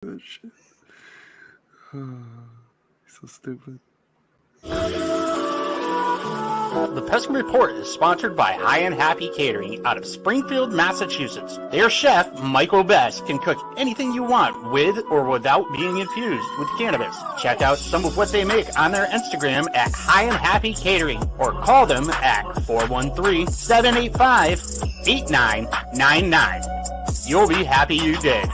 That shit. So stupid. The Peskin Report is sponsored by High and Happy Catering out of Springfield, Massachusetts. Their chef, Michael Best, can cook anything you want with or without being infused with cannabis. Check out some of what they make on their Instagram at High and Happy Catering or call them at 413-785-8999. You'll be happy you did.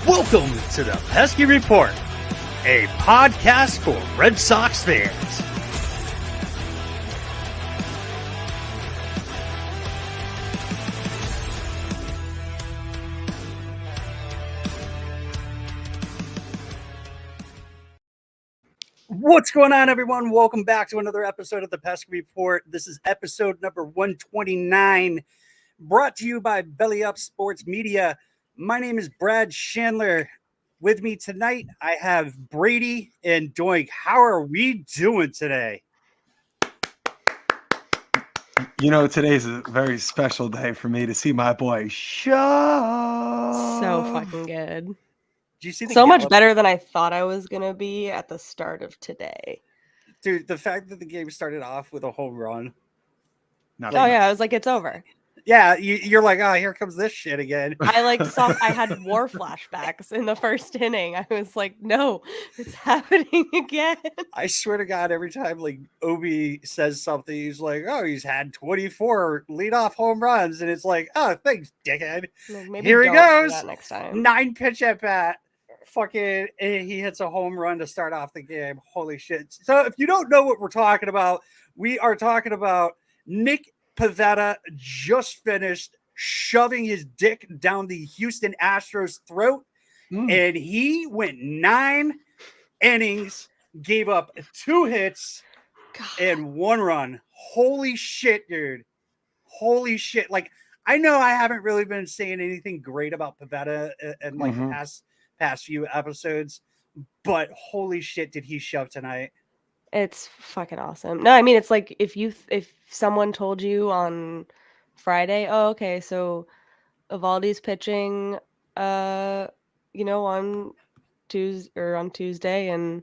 Welcome to the Pesky Report, a podcast for Red Sox fans. What's going on, everyone? Welcome back to another episode of the Pesky Report. This is episode number 129, brought to you by Belly Up Sports Media. My name is Brad Chandler. With me tonight, I have Brady and Doink. How are we doing today? You know, today's a very special day for me to see my boy Shaw. So fucking good. Did you see the So much Gallup? better than I thought I was going to be at the start of today. Dude, the fact that the game started off with a home run. Oh, yeah. I was like, it's over. Yeah, you're like, oh, here comes this shit again. I had war flashbacks in the first inning. I was like, no, it's happening again. I swear to God, every time like Obi says something, he's like, oh, he's had 24 leadoff home runs. And it's like, oh, thanks, dickhead. Maybe Here he don't do goes. that next time. 9 pitch at bat. Fucking, and he hits a home run to start off the game. Holy shit. So if you don't know what we're talking about, we are talking about Nick Pivetta just finished shoving his dick down the Houston Astros throat, and he went 9 innings, gave up 2 hits and 1 run. Holy shit, dude. Holy shit. Like, I know I haven't really been saying anything great about Pivetta in like the past few episodes, but holy shit, did he shove tonight. It's fucking awesome. No, I mean, it's like if someone told you on Friday, oh, okay, so Eovaldi's pitching, on Tuesday, and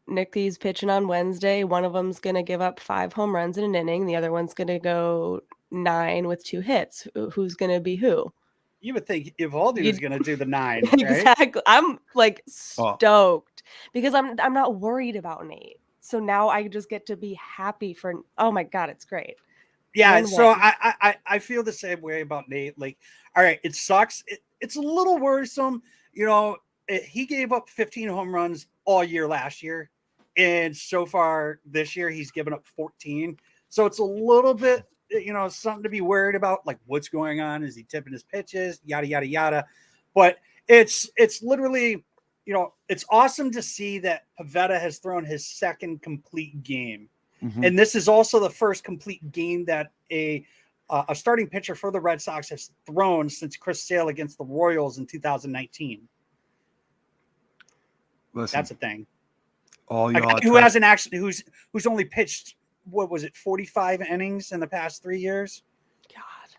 Nicky's pitching on Wednesday. One of them's gonna give up 5 home runs in an inning. The other one's gonna go 9 with 2 hits. Who's gonna be who? You would think Eovaldi was going to do the 9, right? Exactly. I'm like stoked because I'm not worried about Nate. So now I just get to be happy for. Oh my God, it's great. Yeah. So I feel the same way about Nate. Like, all right, it sucks. It's a little worrisome. You know, he gave up 15 home runs all year last year, and so far this year he's given up 14. So it's a little bit, something to be worried about. Like, what's going on? Is he tipping his pitches? Yada yada yada. But it's literally. It's awesome to see that Pivetta has thrown his second complete game. And this is also the first complete game that a starting pitcher for the Red Sox has thrown since Chris Sale against the Royals in 2019. Listen, that's a thing. All y'all who hasn't actually who's only pitched, what was it, 45 innings in the past 3 years? God.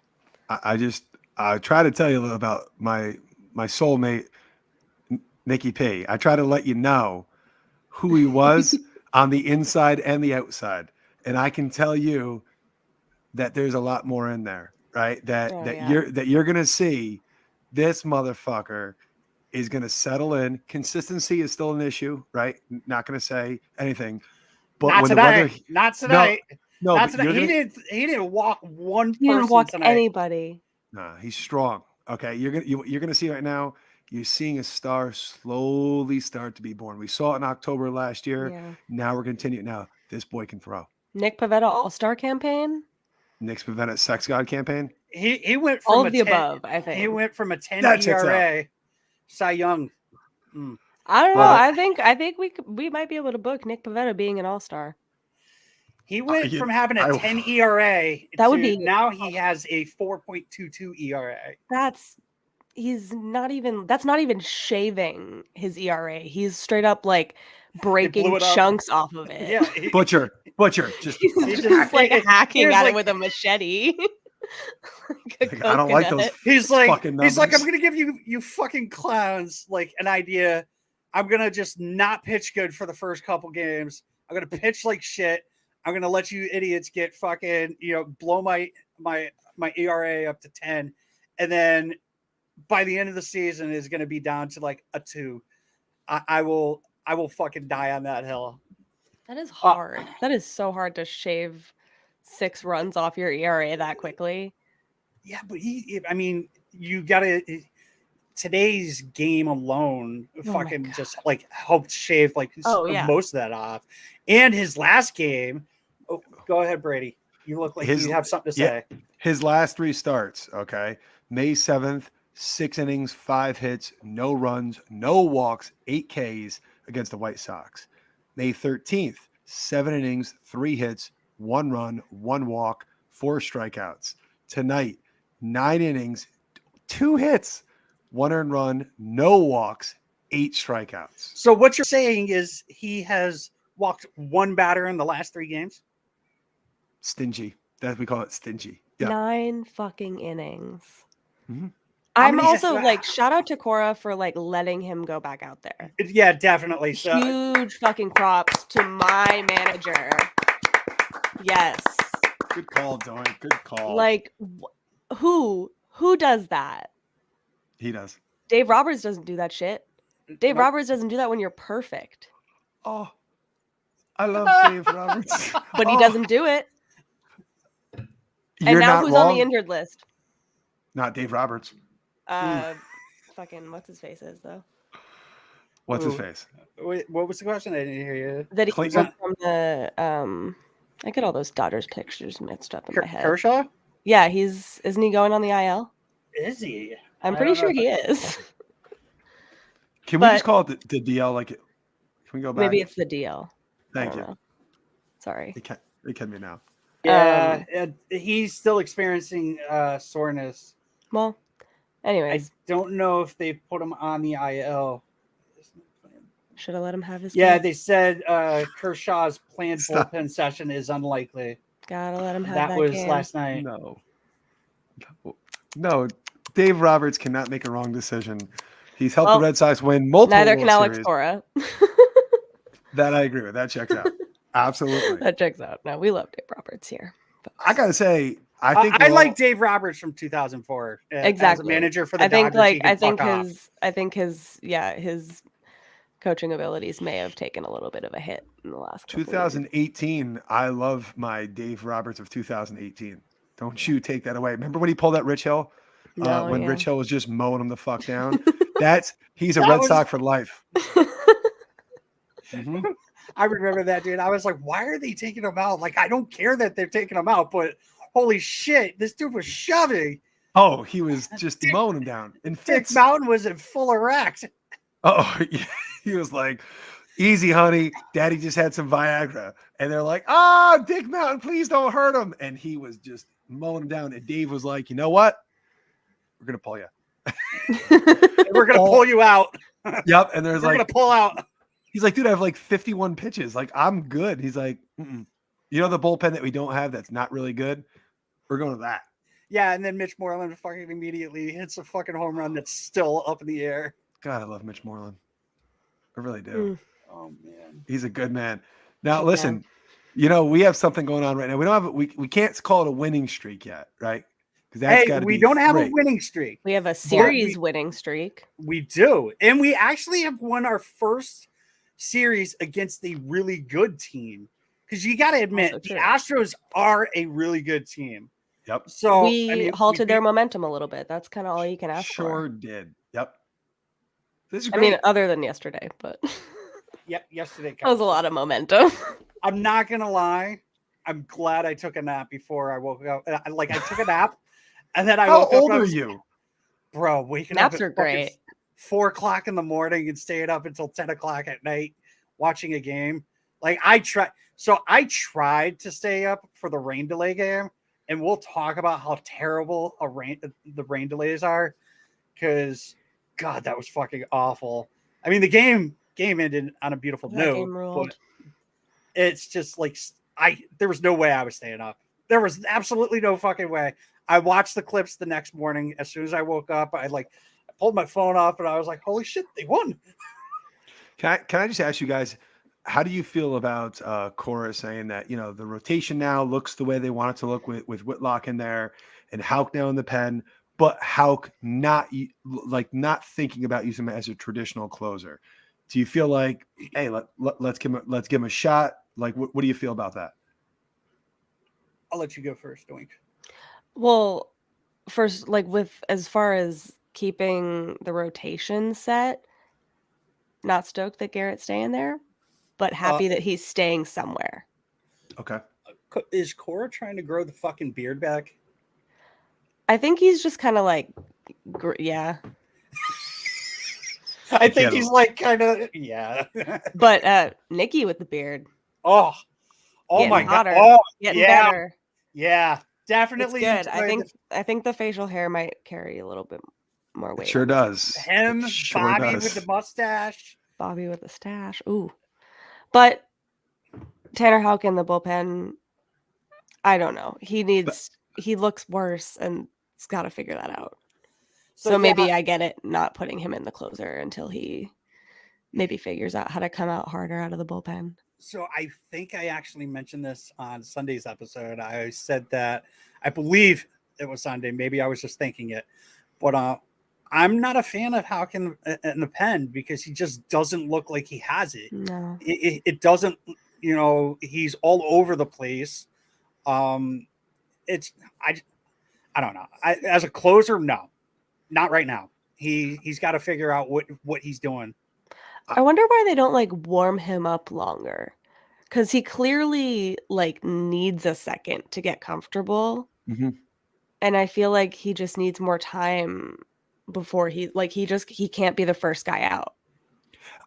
I try to tell you about my soulmate, Nicky P. I try to let you know who he was on the inside and the outside. And I can tell you that there's a lot more in there, right? You're going to see this motherfucker is going to settle in. Consistency is still an issue, right? Not going to say anything. But not when tonight. Not tonight. No, not tonight. He didn't walk one person. He didn't walk tonight. anybody. No, he's strong. Okay, you're gonna see right now. You're seeing a star slowly start to be born. We saw it in October last year. Yeah. Now we're continuing. Now this boy can throw. Nick Pivetta All-Star campaign. Nick Pivetta Sex God campaign. He went from all of the above. I think he went from a 10 That checks ERA, Cy Young. I don't know. Well, I think we might be able to book Nick Pivetta being an all-star. He went you- from having a I- 10 ERA That to would be- now he has a 4.22 ERA. That's not even shaving his ERA. He's straight up like breaking it up. chunks off of it. Yeah, Butcher, just He's He just like hacking here's at like- it with a machete. Like a like, I don't like coconut. those. he's like fucking I'm numbers. gonna give you fucking clowns like an idea. I'm gonna just not pitch good for the first couple games. I'm gonna pitch like shit. I'm gonna let you idiots get fucking blow my ERA up to 10, and then by the end of the season is gonna be down to like a 2. I will fucking die on that hill. That is hard. That is so hard to shave 6 runs off your ERA that quickly. Yeah, but I mean, you gotta. Today's game alone my fucking God. just like helped shave like yeah. most of that off. And his last game, go ahead, Brady. You look like you have something to say. His last 3 starts, okay? May 7th, 6 innings, 5 hits, no runs, no walks, 8 Ks against the White Sox. May 13th, 7 innings, 3 hits, 1 run, 1 walk, 4 strikeouts. Tonight, 9 innings, 2 hits, 1 earned run, no walks, 8 strikeouts. So what you're saying is he has walked 1 batter in the last 3 games? Stingy. That we call it stingy. Yeah. 9 fucking innings. Mhm. I'm many- also like, shout out to Cora for like letting him go back out there. Yeah, definitely. So, Huge fucking props to my manager. Yes. Good call, Doink. Good call. Like who does that? He does. Dave Roberts doesn't do that shit. Dave Nope. Roberts doesn't do that when you're perfect. Oh, I love Dave Roberts. But he Oh, doesn't do it. You're And now not who's wrong. on the injured list? Not Dave Roberts. Fucking what's his face is though. What's his Ooh. face? wait, what was the question? I didn't hear you. That he Clayton? was from the I get all those Dodgers pictures mixed up in my head. Kershaw? Yeah, isn't he going on the IL? Is he? I'm I pretty don't know sure if he is. Can we But- just call it the DL? Like, can we go back? Maybe it's the DL. Thank I you. don't know. Sorry. It can be now. Yeah, he's still experiencing soreness. Well, I anyways, don't know if they put him on the IL. should have let him have his Yeah, game. they said Kershaw's planned Stop. bullpen session is unlikely. Gotta let him have That that was game. last night. No. Dave Roberts cannot make a wrong decision. He's helped Well, the Red Sox win multiple Neither World can Alex Series. Cora. That I agree with. That checks out. Absolutely. That checks out. No, we love Dave Roberts here. I gotta say, I think I we're like all- Dave Roberts from 2004 as a Exactly. manager for the I think Dodgers. He like can I think fuck off. his coaching abilities may have taken a little bit of a hit in the last couple of years. 2018. I love my Dave Roberts of 2018. Don't you take that away. Remember when he pulled that Rich Hill? No, When yeah. Rich Hill was just mowing him the fuck down. He's a That Red was- Sox for life. Mhm. I remember that, dude. I was like, why are they taking him out? Like, I don't care that they're taking him out, but holy shit, this dude was shoving. Oh, he was just mowing him down in Dick fits. Mountain was in full erect. Oh, he was like, easy, honey. Daddy just had some Viagra. And they're like, oh, Dick Mountain, please don't hurt him. And he was just mowing him down. And Dave was like, you know what? We're going to pull you. We're gonna Oh. pull you out. Yep. And there's We're like, gonna pull out. he's like, dude, I have like 51 pitches. Like, I'm good. He's like, mm-mm. You know, the bullpen that we don't have that's not really good? We're going to that. Yeah, and then Mitch Moreland fucking immediately hits a fucking home run that's still up in the air. God, I love Mitch Moreland. I really do. Mm. Oh man. He's a good man. Now, Good listen, man. you know, we have something going on right now. We don't have we can't call it a winning streak yet, right? Because that's Hey, got to we be don't have a 3. winning streak. We have a series winning streak. We do. And we actually have won our first series against a really good team. Because you got to admit, Also the true. Astros are a really good team. Yep. So We I mean, halted their beat- momentum a little bit. That's kind of all you can ask Sure for. did. Yep. This is I great. mean, other than yesterday, but Yep, yesterday. that was a lot of momentum. I'm not gonna lie. I'm glad I took a nap before I woke up. I took a nap, and then I How woke up. old and I are was- you? bro? Waking Naps up. are at fucking great. 4 o'clock in the morning and staying up until 10 o'clock at night watching a game. Like I tried to stay up for the rain delay game, and we'll talk about how terrible the rain delays are, because God, that was fucking awful. I mean, the game ended on a beautiful That note, game ruled. but it's just like there was no way I was staying up. There was absolutely no fucking way. I watched the clips the next morning. As soon as I woke up, I pulled my phone up and I was like, holy shit, they won. Can I just ask you guys, how do you feel about Cora saying that, you know, the rotation now looks the way they want it to look with Whitlock in there and Houck now in the pen, but Houck not thinking about using him as a traditional closer? Do you feel like, hey, let's give him a shot? Like, what do you feel about that? I'll let you go first, Doink. Well, first, like with as far as keeping the rotation set, not stoked that Garrett's staying there, but happy that he's staying somewhere. Okay. Is Cora trying to grow the fucking beard back? I think he's just kind of like, yeah. I think he's like kind of, yeah. But Nikki with the beard. Oh my hotter, God. Oh, getting yeah. better. Yeah, definitely. It's good. I think the facial hair might carry a little bit more weight. It sure does. Him, Bobby with the mustache. Bobby with the stash. Ooh. But Tanner Houck in the bullpen, I don't know. He looks worse and he's got to figure that out. So maybe I get it not putting him in the closer until he maybe figures out how to come out harder out of the bullpen. So I think I actually mentioned this on Sunday's episode. I said that I believe it was Sunday. Maybe I was just thinking it. But I'm not a fan of Houck in the pen because he just doesn't look like he has it. No. It doesn't, you know, he's all over the place. I don't know. As a closer, no. Not right now. He's got to figure out what he's doing. I wonder why they don't like warm him up longer, because he clearly like needs a second to get comfortable, and I feel like he just needs more time before he can't be the first guy out.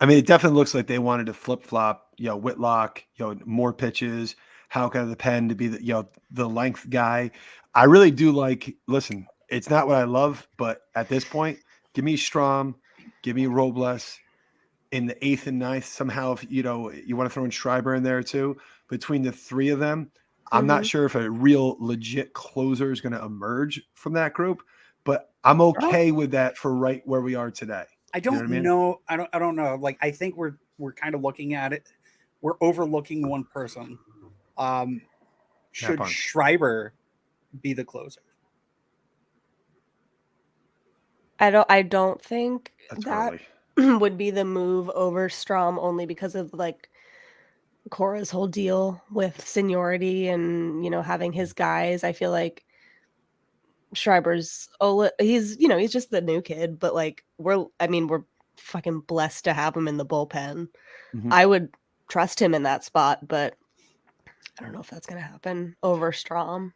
I mean, it definitely looks like they wanted to flip flop, you know, Whitlock, you know, more pitches, Houck out of the pen to be the length guy. I really do like. Listen, it's not what I love, but at this point, give me Strom, give me Robles in the 8th and 9th. Somehow, if you want to throw in Schreiber in there too, between the three of them, I'm not sure if a real legit closer is going to emerge from that group, but I'm okay with that for right where we are today. I don't know. I don't know. Like, I think we're kind of looking at it. We're overlooking one person. Should Schreiber be the closer? I don't think that would be the move over Strom, only because of like Cora's whole deal with seniority and, you know, having his guys. I feel like Schreiber's he's just the new kid, but like we're fucking blessed to have him in the bullpen. I would trust him in that spot, but I don't know if that's gonna happen over Strom.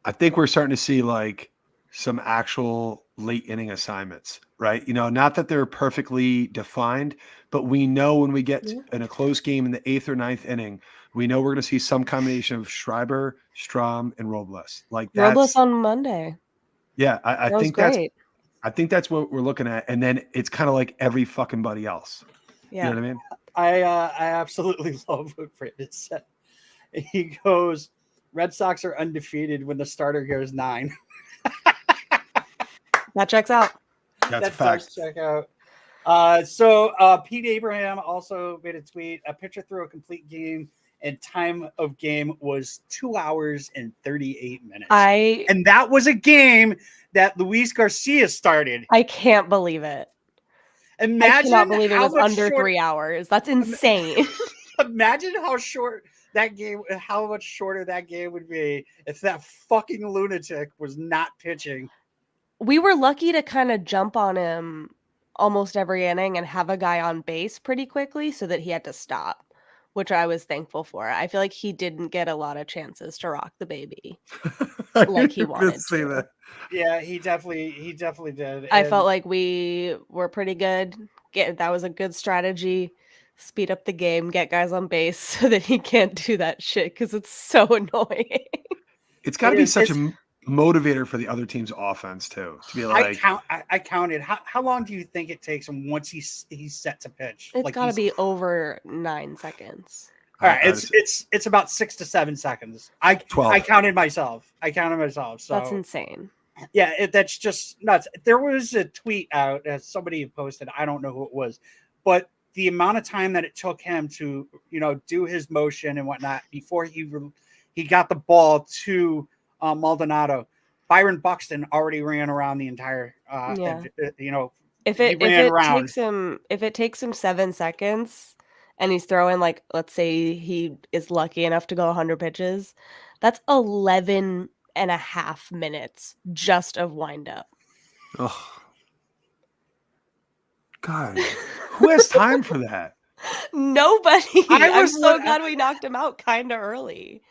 I think we're starting to see like some actual late inning assignments, right? You know, not that they're perfectly defined, but we know when we get in a close game in the 8th or 9th inning, we know we're going to see some combination of Schreiber, Strom, and Robles. Like Robles on Monday. Yeah, I think great. I think that's what we're looking at, and then it's kind of like every fucking buddy else. Yeah, you know what I mean. I absolutely love what Brandon said. He goes, "Red Sox are undefeated when the starter goes 9." That checks out. That's a fact. Check out. So Pete Abraham also made a tweet. A pitcher threw a complete game, and time of game was 2 hours and 38 minutes. And that was a game that Luis Garcia started. I can't believe it. I cannot believe it was under 3 hours. That's insane. Imagine how short that game, how much shorter that game would be if that fucking lunatic was not pitching. We were lucky to kind of jump on him almost every inning and have a guy on base pretty quickly so that he had to stop. which I was thankful for. I feel like he didn't get a lot of chances to rock the baby like he wanted say to. that. Yeah, he definitely did. I felt like we were pretty good. That was a good strategy. Speed up the game, get guys on base so that he can't do that shit because it's so annoying. It's got to be such a motivator for the other team's offense too. To be like, I counted. How long do you think it takes him once he's set to pitch? It's like got to be over 9 seconds. All right, it's about 6 to 7 seconds. 12. I counted myself. So That's insane. Yeah, that's just nuts. There was a tweet out that somebody posted. I don't know who it was, but the amount of time that it took him to, do his motion and whatnot before he got the ball to Maldonado. Byron Buxton already ran around the entire. If it takes him 7 seconds, and he's throwing like, let's say he is lucky enough to go 100 pitches, that's 11 and a half minutes just of wind up. Oh God, who has time for that? Nobody. I'm so glad we knocked him out kind of early.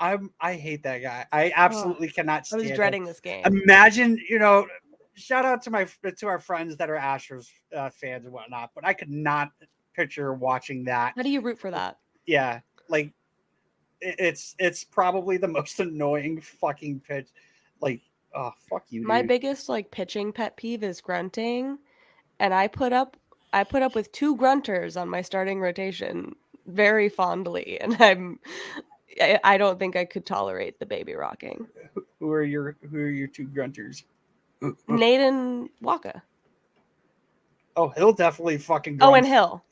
I hate that guy. I absolutely cannot stand I was dreading this game. Imagine, shout out to our friends that are Astros fans and whatnot, but I could not picture watching that. How do you root for that? Yeah, like it's probably the most annoying fucking pitch. Like, oh, fuck you. My dude. biggest pitching pet peeve is grunting, and I put up with 2 grunters on my starting rotation very fondly, and I don't think I could tolerate the baby rocking. Who are your 2 grunters? Nate and Waka. Oh, Hill definitely fucking grunts. Oh, and Hill.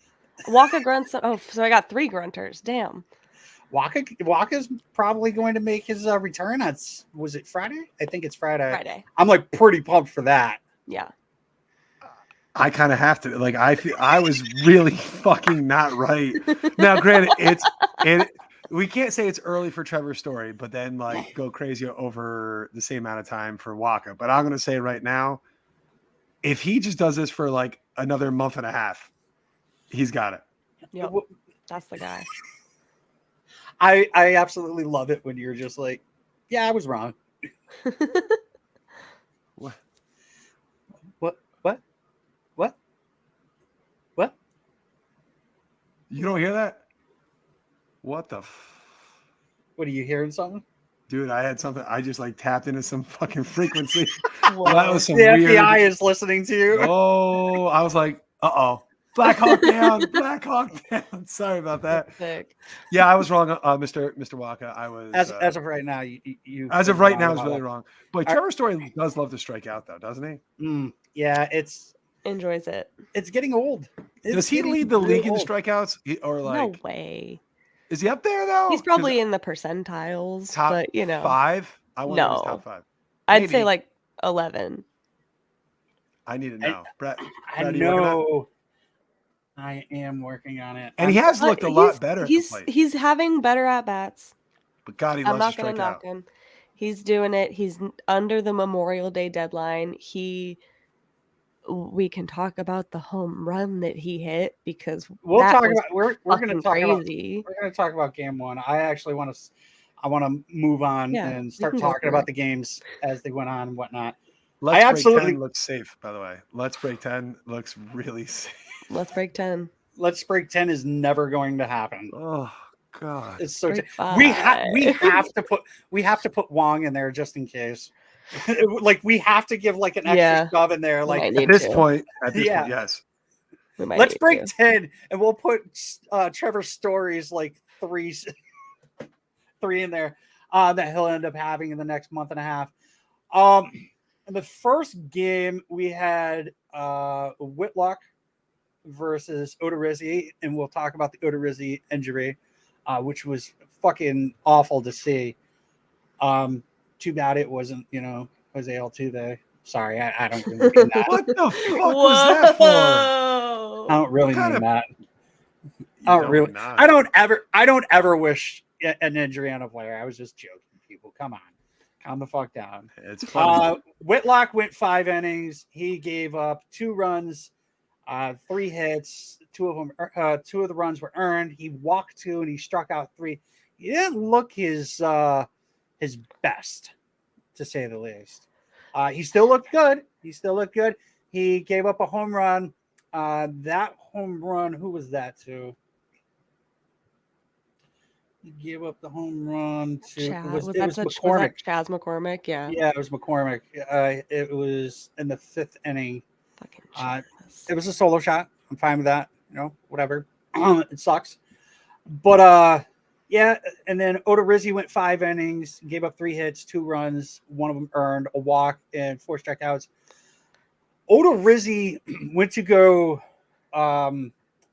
Waka grunts. Oh, so I got 3 grunters. Damn. Waka's probably going to make his return on, was it Friday? I think it's Friday. I'm like pretty pumped for that. Yeah. I kind of have to. Like, I was really fucking not right. Now, granted, we can't say it's early for Trevor's story, but then like go crazy over the same amount of time for Waka. But I'm going to say right now, if he just does this for like another month and a half, he's got it. Yep. That's the guy. I absolutely love it when you're just like, yeah, I was wrong. What? You don't hear that? What the? What, are you hearing something? Dude, I had something. I just like tapped into some fucking frequency. Well, that was some the weird. FBI is listening to you. Oh, I was like, uh-oh. Black Hawk down. Black Hawk down. Sorry about that. Sick. Yeah, I was wrong, Mr. Waka. I was as of right now. You as of right now is really wrong. But Trevor Story does love to strike out, though, doesn't he? Yeah, enjoys it. It's getting old. Does he lead the league in strikeouts? Or like, no way. Is he up there though? He's probably in the percentiles. Top but 5. I wonder if he's top 5. I'd say like 11. I need to know. Brett, I know. I am working on it. And he has looked a lot better. He's having better at bats. But God, he I'm loves not to going strike to knock out. him. He's doing it. He's under the Memorial Day deadline. We can talk about the home run that he hit because we're going to talk about game 1. I actually want to move on and start talking about the games as they went on and whatnot. Let's Break 10 looks safe, by the way. Let's Break 10 looks really safe. Let's Break 10. Let's Break 10 is never going to happen. Oh God. It's so we have to put Wong in there just in case. Like, we have to give like an extra shove in there. Like at this point, yes. Let's Break 10 and we'll put Trevor Story's like 3 in there that he'll end up having in the next month and a half. In the first game, we had Whitlock versus Odorizzi, and we'll talk about the Odorizzi injury, which was fucking awful to see. Too bad it wasn't, Jose Altuve. Sorry, I don't really mean that. What the fuck was that for? I don't really mean that. I don't ever wish an injury on a player. I was just joking, people. Come on. Calm the fuck down. It's funny. Whitlock went 5 innings. He gave up 2 runs, 3 hits, two of the runs were earned. He walked 2 and he struck out 3. He didn't look his best, to say the least. He still looked good. He gave up a home run. That home run, who was that to? He gave up the home run to it was McCormick. Was that Chaz McCormick? Yeah. Yeah, it was McCormick. It was in the 5th inning. Fucking it was a solo shot. I'm fine with that. Whatever. It sucks. But yeah, and then Odorizzi went 5 innings, gave up 3 hits, 2 runs, 1 of them earned, a walk, and 4 strikeouts. Odorizzi went to go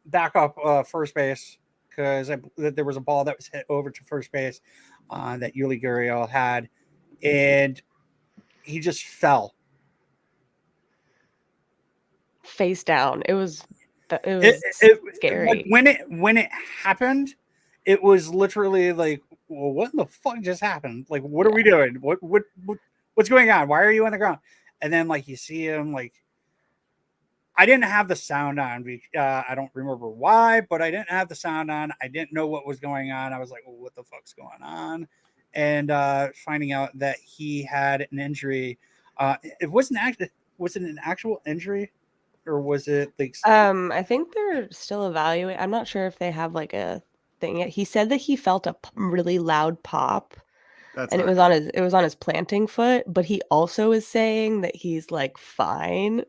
back up first base because there was a ball that was hit over to first base that Yuli Gurriel had, and he just fell face down. It was scary. Like when it happened, it was literally like, well, what in the fuck just happened? Like, what are we doing? What's going on? Why are you on the ground? And then like you see him like. I didn't have the sound on. I don't remember why, but I didn't have the sound on. I didn't know what was going on. I was like, well, what the fuck's going on? And finding out that he had an injury. It wasn't actually. Was it an actual injury, or was it like? I think they're still evaluating. I'm not sure if they have like a thing yet. He said that he felt a really loud pop. And it was on his planting foot, but he also is saying that he's like fine.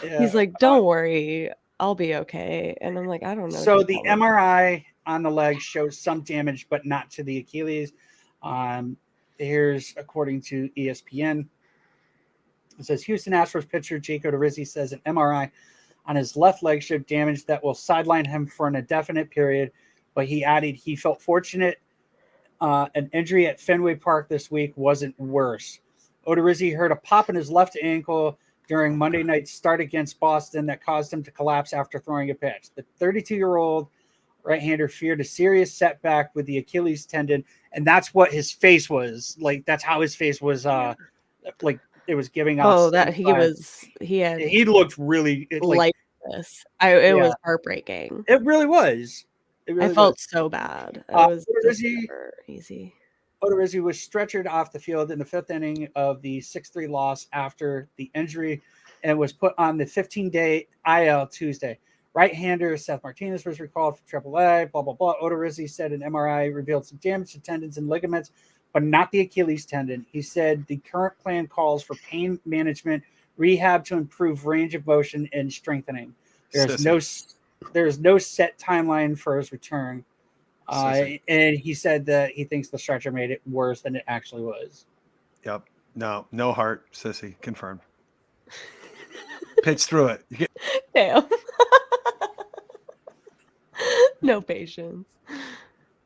Yeah. He's like, don't worry, I'll be okay. And I'm like, I don't know. So the MRI on the leg shows some damage, but not to the Achilles. Here's according to ESPN. It says Houston Astros pitcher Jake Odorizzi says an MRI on his left leg showed damage that will sideline him for an indefinite period. But he added he felt fortunate. An injury at Fenway Park this week wasn't worse. Odorizzi heard a pop in his left ankle during Monday night's start against Boston that caused him to collapse after throwing a pitch. The 32-year-old right-hander feared a serious setback with the Achilles tendon, and that's what his face was. Like, that's how his face was, like, it was giving us. Oh, that he looked really like this. It was heartbreaking. It really was. I felt so bad. It was never easy. Odorizzi was stretchered off the field in the 5th inning of the 6-3 loss after the injury and was put on the 15-day IL Tuesday. Right-hander Seth Martinez was recalled for AAA, blah, blah, blah. Odorizzi said an MRI revealed some damage to tendons and ligaments, but not the Achilles tendon. He said the current plan calls for pain management, rehab to improve range of motion, and strengthening. There's no set timeline for his return. And he said that he thinks the stretcher made it worse than it actually was. Yep. No heart, sissy. Confirmed. Pitch through it. Damn. No patience.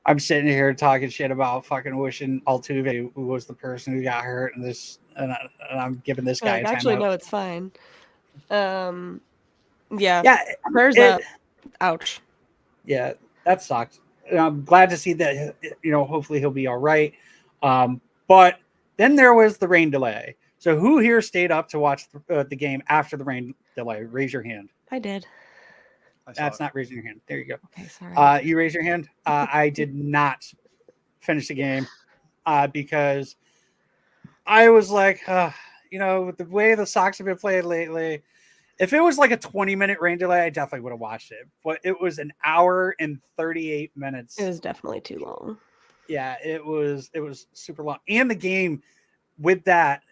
I'm sitting here talking shit about fucking wishing Altuve, who was the person who got hurt in this, and I'm giving this guy a timeout. Actually, no, it's fine. Yeah. Prayers up. Ouch. Yeah, that sucks. I'm glad to see that, hopefully he'll be all right. But then there was the rain delay. So who here stayed up to watch the game after the rain delay? Raise your hand. I did. That's not raising your hand. There you go. Okay, sorry. You raise your hand. I did not finish the game because I was like, with the way the Sox have been playing lately, if it was like a 20-minute rain delay, I definitely would have watched it. But it was an hour and 38 minutes. It was definitely too long. Yeah, it was super long. And the game with that,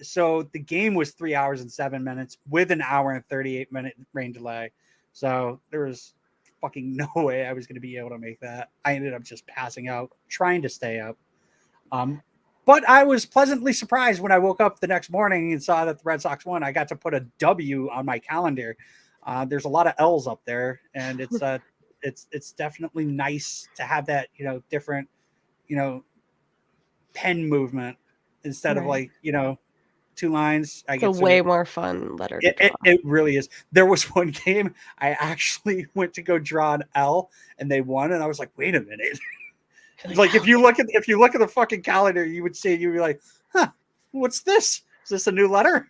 so the game was 3 hours and 7 minutes with an hour and 38-minute rain delay. So there was fucking no way I was going to be able to make that. I ended up just passing out, trying to stay up. But I was pleasantly surprised when I woke up the next morning and saw that the Red Sox won. I got to put a W on my calendar. There's a lot of L's up there, and it's definitely nice to have that, different, pen movement instead of like, 2 lines. It's a way more fun letter to draw. It really is. There was one game I actually went to go draw an L and they won, and I was like, wait a minute. Like if you look at the fucking calendar, you'd be like, huh, what's this? Is this a new letter?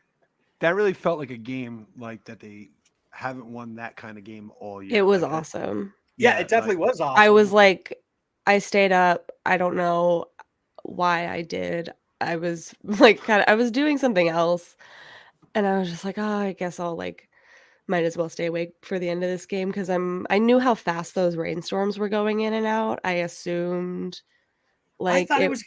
That really felt like a game like that they haven't won that kind of game all year. It was awesome. Yeah, it definitely was awesome. I was like, I stayed up. I don't know why I did. I was like, I was doing something else, and I was just like, oh, I guess I'll like, might as well stay awake for the end of this game because I knew how fast those rainstorms were going in and out. I assumed, like, I thought it was.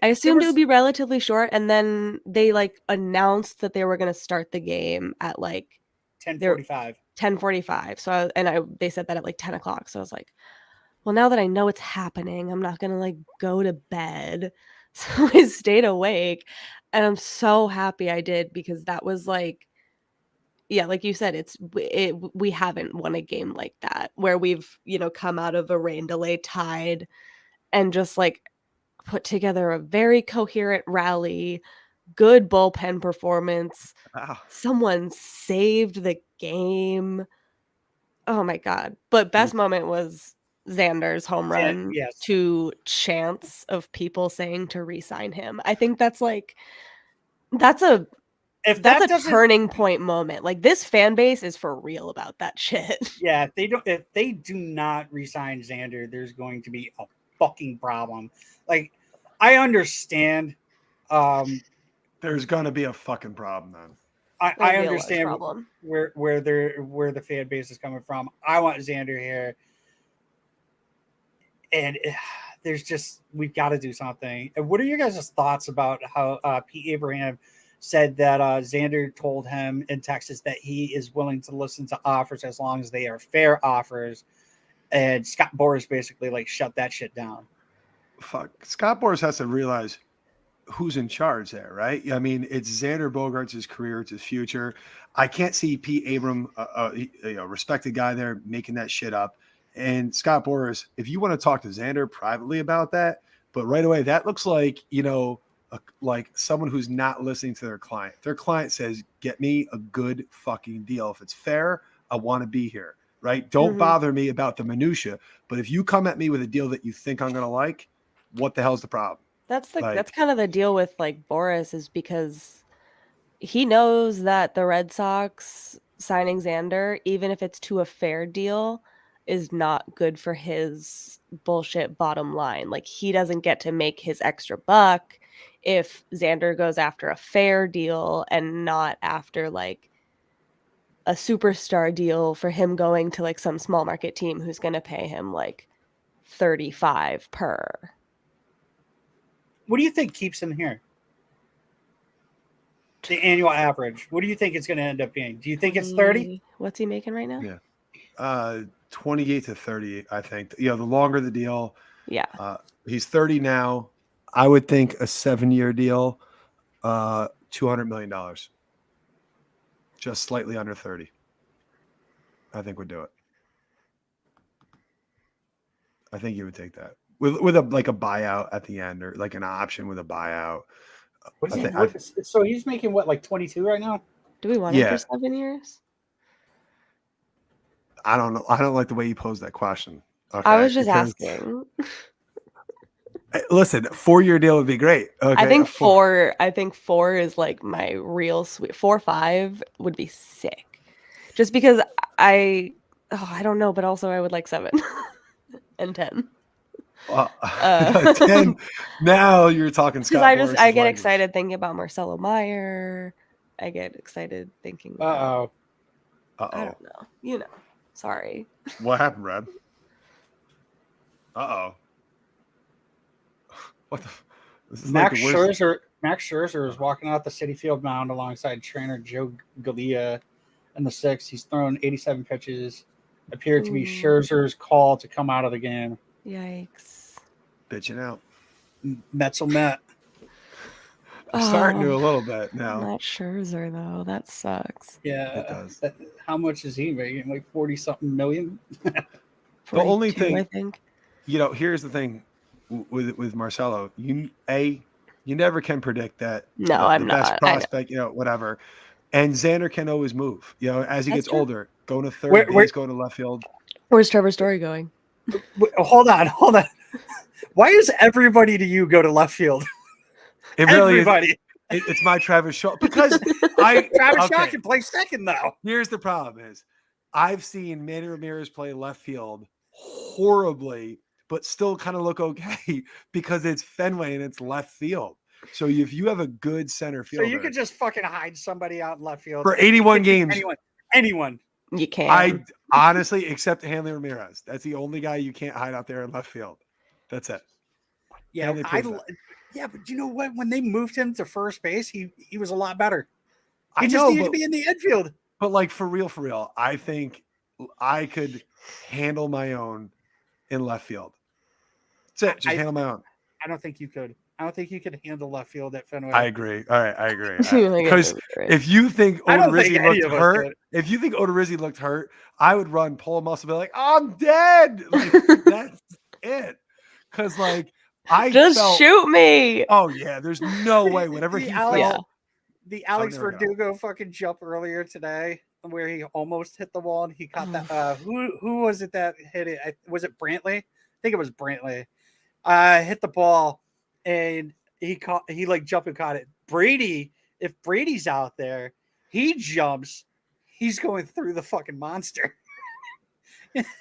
I assumed it would be relatively short, and then they like announced that they were going to start the game at like 10:45. 10:45. So they said that at like 10 o'clock. So I was like, well, now that I know it's happening, I'm not gonna like go to bed. So I stayed awake, and I'm so happy I did because that was like, yeah, like you said, we haven't won a game like that where we've come out of a rain delay tied and just like put together a very coherent rally, good bullpen performance. Wow. Someone saved the game. Oh my God. But best moment was Xander's home run to chants of people saying to re-sign him. I think that's like, that's a turning point moment. Like this fan base is for real about that shit. Yeah, if they do not re-sign Xander, there's going to be a fucking problem. Like, I understand. There's gonna be a fucking problem then. I understand where the fan base is coming from. I want Xander here, and we've got to do something. And what are your guys' thoughts about how Pete Abraham said that Xander told him in Texas that he is willing to listen to offers as long as they are fair offers, and Scott Boras basically like shut that shit down. Fuck, Scott Boras has to realize who's in charge there, right? I mean, it's Xander Bogaerts' career, it's his future. I can't see Pete Abram, a respected guy there, making that shit up. And Scott Boras, if you want to talk to Xander privately about that, but right away, that looks like, like someone who's not listening to their client. Their client says, get me a good fucking deal. If it's fair, I want to be here, right? Don't bother me about the minutia. But if you come at me with a deal that you think I'm going to like, what the hell's the problem? That's kind of the deal with like Boras, is because he knows that the Red Sox signing Xander, even if it's to a fair deal, is not good for his bullshit bottom line. Like he doesn't get to make his extra buck if Xander goes after a fair deal and not after like a superstar deal for him going to like some small market team who's going to pay him like 35 per. What do you think keeps him here? The annual average. What do you think it's going to end up being? Do you think it's 30? What's he making right now? Yeah. 28 to 30, I think. The longer the deal. Yeah. He's 30 now. I would think a 7-year deal, $200 million. Just slightly under 30. I think would do it. I think you would take that. With a buyout at the end, or like an option with a buyout. So he's making what, like 22 right now? Do we want him for 7 years? I don't know. I don't like the way you posed that question. Okay, I was just asking. Listen, 4-year deal would be great. Okay, I think four. I think 4 is like my real sweet. 4 or 5 would be sick. Just because I don't know, but also I would like 7 and 10. 10. Now you're talking Scott. Because I get excited thinking about Marcelo Meyer. I get excited thinking about. I don't know. Sorry. What happened, Brad? What the? This is Max Scherzer is walking out the Citi Field mound alongside trainer Joe Galea in the 6th. He's thrown 87 pitches. Appeared to be Scherzer's call to come out of the game. Yikes. Bitching out. Mets will Met. I'm starting to a little bit now. Not Scherzer, though. That sucks. Yeah. It does. How much is he making? Like 40-something million? The only thing, I think. Here's the thing with Marcelo. You never can predict that. No, I'm not. Best prospect, whatever. And Xander can always move. As he gets older, going to third base, going to left field. Where's Trevor Story going? Hold on. Why is everybody to you go to left field? It really everybody. It's my Travis Shaw because Travis Shaw can play second though. Here's the problem: is I've seen Manny Ramirez play left field horribly, but still kind of look okay because it's Fenway and it's left field. So if you have a good center fielder, so you could just fucking hide somebody out in left field for 81 games. Anyone. You can. I honestly, except Hanley Ramirez, that's the only guy you can't hide out there in left field. That's it. Yeah, but you know what? When they moved him to first base, he was a lot better. He just needed to be in the infield. But like for real, I think I could handle my own in left field. That's it. Just handle my own. I don't think you could. I don't think you could handle left field at Fenway. I agree. All right, I agree. Because if you think Odorizzi looked hurt, if you think Odorizzi looked hurt, I would run, pull a muscle, be like, I'm dead. Like, that's it. Because like I just shoot me. Oh yeah, there's no way. Whenever he fell, the Alex Verdugo fucking jump earlier today, where he almost hit the wall and he caught that. Who was it that hit it? Was it Brantley? I think it was Brantley. Hit the ball. And he like jumped and caught it. Brady, if Brady's out there, he jumps. He's going through the fucking monster.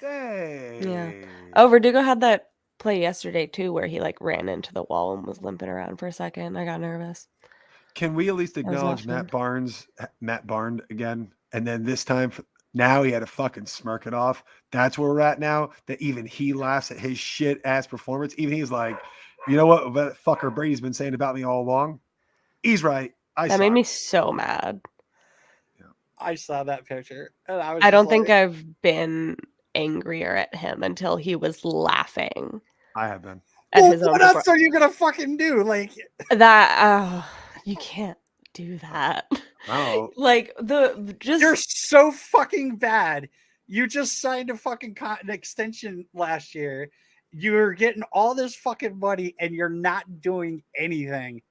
Yeah. Oh, Verdugo had that play yesterday too, where he like ran into the wall and was limping around for a second. I got nervous. Can we at least acknowledge Matt Barnes again? And then this time, now he had to fucking smirk it off. That's where we're at now. That even he laughs at his shit ass performance. Even he's like, you know what that fucker Brady's been saying about me all along? He's right. That made me so mad. Yeah. I saw that picture. And I don't think I've been angrier at him until he was laughing. I have been. What else are you gonna fucking do? Like that? You can't do that. Oh, like you're so fucking bad. You just signed a fucking an extension last year. You're getting all this fucking money and you're not doing anything.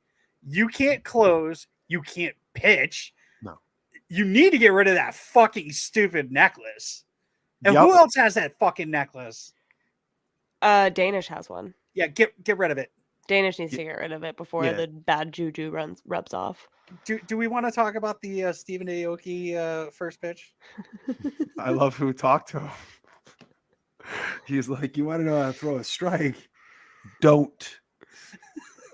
You can't close. You can't pitch. No. You need to get rid of that fucking stupid necklace. And who else has that fucking necklace? Danish has one. Yeah, get rid of it. Danish needs to get rid of it before the bad juju rubs off. Do we want to talk about the Stephen Aoki first pitch? I love who talked to him. He's like, you want to know how to throw a strike? Don't.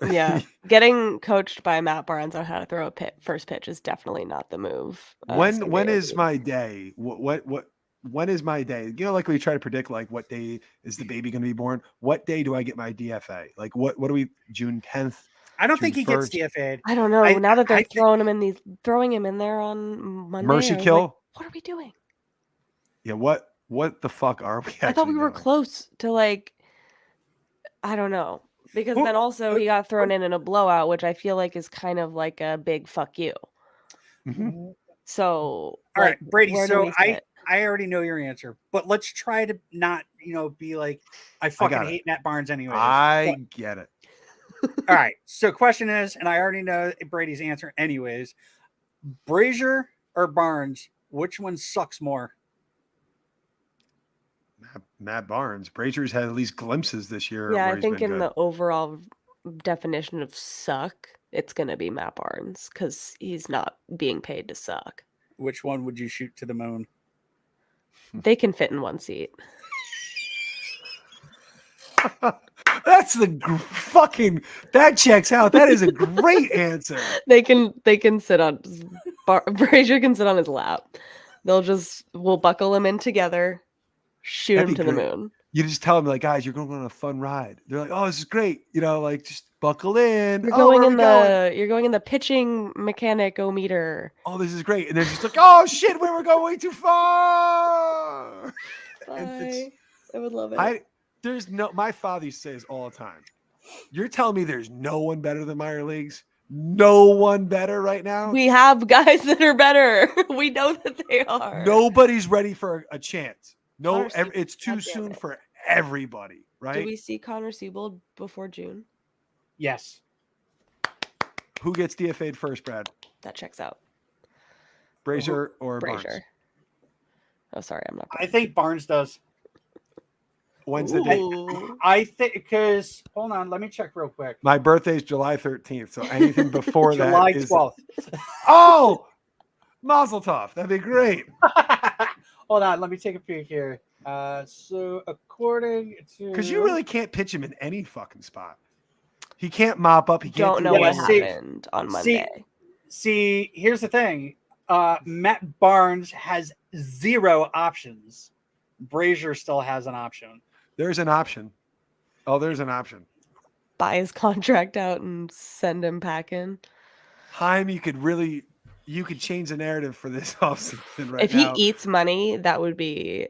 Yeah. Getting coached by Matt Barnes on how to throw a first pitch is definitely not the move. When is my day? When is my day? You know, like we try to predict like what day is the baby going to be born? What day do I get my DFA? Like what are we, June 10th? I don't think he gets DFA'd. I don't know. Now that they're throwing him in there on Monday. Mercy kill. Like, what are we doing? Yeah, what the fuck are we? I thought we were close to like, I don't know, because then also he got thrown in a blowout, which I feel like is kind of like a big fuck you. Mm-hmm. So, all right, Brady. So I already know your answer, but let's try to not, be like, I fucking hate Matt Barnes anyway. I get it. All right. So question is, and I already know Brady's answer anyways, Brazier or Barnes, which one sucks more? Matt Barnes. Brazier's had at least glimpses this year. Yeah, I think in the overall definition of suck, it's going to be Matt Barnes because he's not being paid to suck. Which one would you shoot to the moon? They can fit in one seat. That's that checks out. That is a great answer. They can sit on Brazier can sit on his lap. We'll buckle him in together. Shoot him to the moon. You just tell them like, guys, you're going on a fun ride. They're like, oh, this is great. Like just buckle in. You're going in the pitching mechanic-o-meter. Oh, this is great. And they're just like, oh shit, we were going way too far. I would love it. My father used to say this all the time. You're telling me there's no one better than minor leagues? No one better right now? We have guys that are better. We know that they are. Nobody's ready for a chance. No, it's too soon for everybody, right? Do we see Connor Siebold before June? Yes. Who gets DFA'd first, Brad? That checks out. Brazier or Brazier. Barnes? Oh, sorry, I'm not. I think Barnes does. When's the date? Ooh. I think because hold on, let me check real quick. My birthday's July 13th, so anything before July that is 12th. Oh, Mazel Tov. That'd be great. Hold on, let me take a peek here. So according to Because you really can't pitch him in any fucking spot. He can't mop up. He can't Don't do know what anything. happened on Monday. See, here's the thing. Matt Barnes has 0 options. Brazier still has an option. There's an option. Oh, there's an option. Buy his contract out and send him packing. Heim, you could change the narrative for this offseason right If now. he eats money, that would be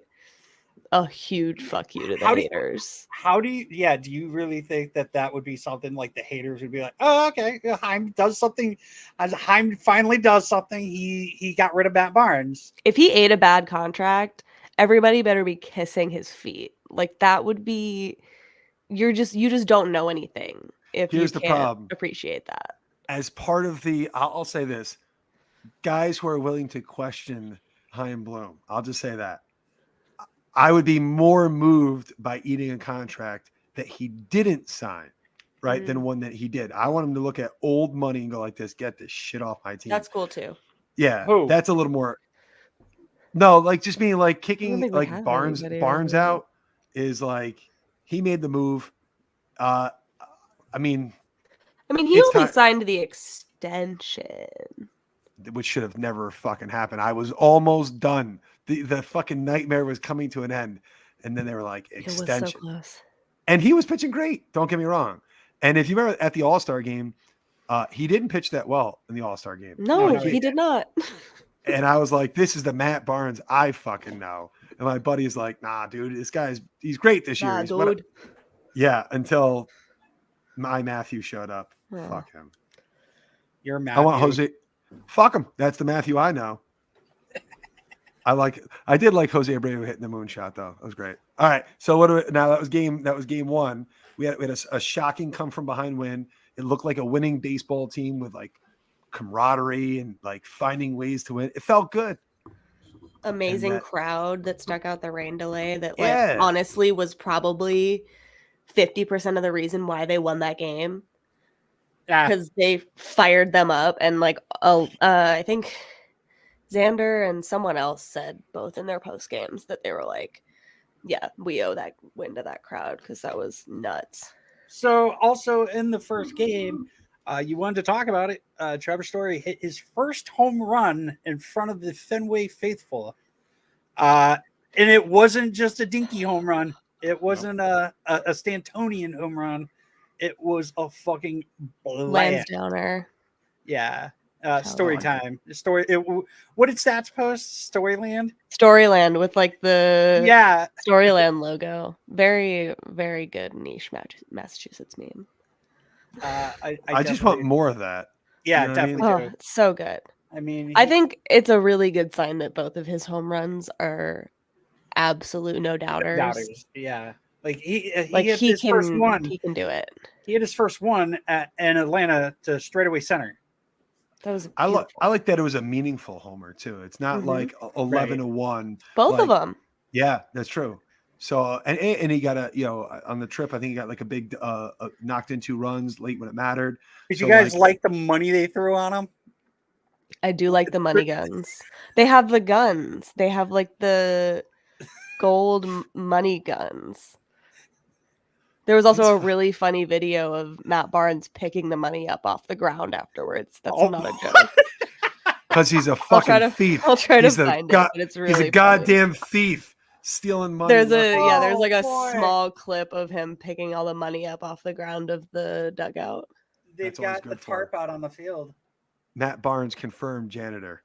a huge fuck you to the haters. Do you really think that would be something like the haters would be like, oh, okay, Heim does something. As Heim finally does something, he got rid of Matt Barnes. If he ate a bad contract, everybody better be kissing his feet. Like that would be you just don't know anything if Here's you the can't problem. appreciate that. As part of I'll say this, guys who are willing to question Chaim Bloom, I'll just say that. I would be more moved by eating a contract that he didn't sign, right, than one that he did. I want him to look at old money and go like this, get this shit off my team. That's cool too. Yeah, Who? that's a little more. No, like just being like kicking think we like have Barnes anybody out is like he made the move. I mean, he it's only time- signed the extension. which should have never fucking happened. I was almost done. The fucking nightmare was coming to an end, and then they were like extension. It was so close. And he was pitching great. Don't get me wrong. And if you remember at the All-Star game, he didn't pitch that well in the All-Star game. No, he did not. And I was like, this is the Matt Barnes I fucking know. And my buddy is like, nah, dude, he's great this year. Nah, He's dude. Yeah, until my Matthew showed up. Oh. Fuck him. You're Matthew. I want Jose. Fuck him. That's the Matthew I know. I did like Jose Abreu hitting the moonshot though. That was great. All right. So that was game one. We had a shocking come from behind win. It looked like a winning baseball team with like camaraderie and like finding ways to win. It felt good. Amazing crowd that stuck out the rain delay that Yeah. honestly was probably 50% of the reason why they won that game. Yeah. Because they fired them up and I think Xander and someone else said both in their post games that they were like, yeah, we owe that win to that crowd because that was nuts. So also in the first game, you wanted to talk about it. Trevor Story hit his first home run in front of the Fenway faithful. And it wasn't just a dinky home run. It wasn't a Stantonian home run. It was a fucking blast. Lansdowner. Yeah. Story time. What did Stats post? Storyland with like the Yeah. Storyland logo. Very, very good niche Massachusetts meme. I just want more of that. Yeah, You know what I mean? definitely. Oh, it's so good. I mean, I think it's a really good sign that both of his home runs are absolute no doubters. Yeah. Like he Like hit his first one. he can do it. He hit his first one in Atlanta to straightaway center. That was I beautiful. like that it was a meaningful homer too. It's not like 11-1. Both of them. Yeah, that's true. So and he got on the trip. I think he got like a big knocked in 2 runs late when it mattered. Did So, you guys like the money they threw on him? I do like the money guns. They have the guns. They have like the gold money guns. There was also a really funny video of Matt Barnes picking the money up off the ground afterwards. That's not a joke. Because he's a fucking thief. I'll try to He's find it, but it's really he's a funny. goddamn thief stealing money. There's Oh, like a boy. small clip of him picking all the money up off the ground of the dugout. They've That's always got the good for tarp out on the field. Matt Barnes confirmed janitor.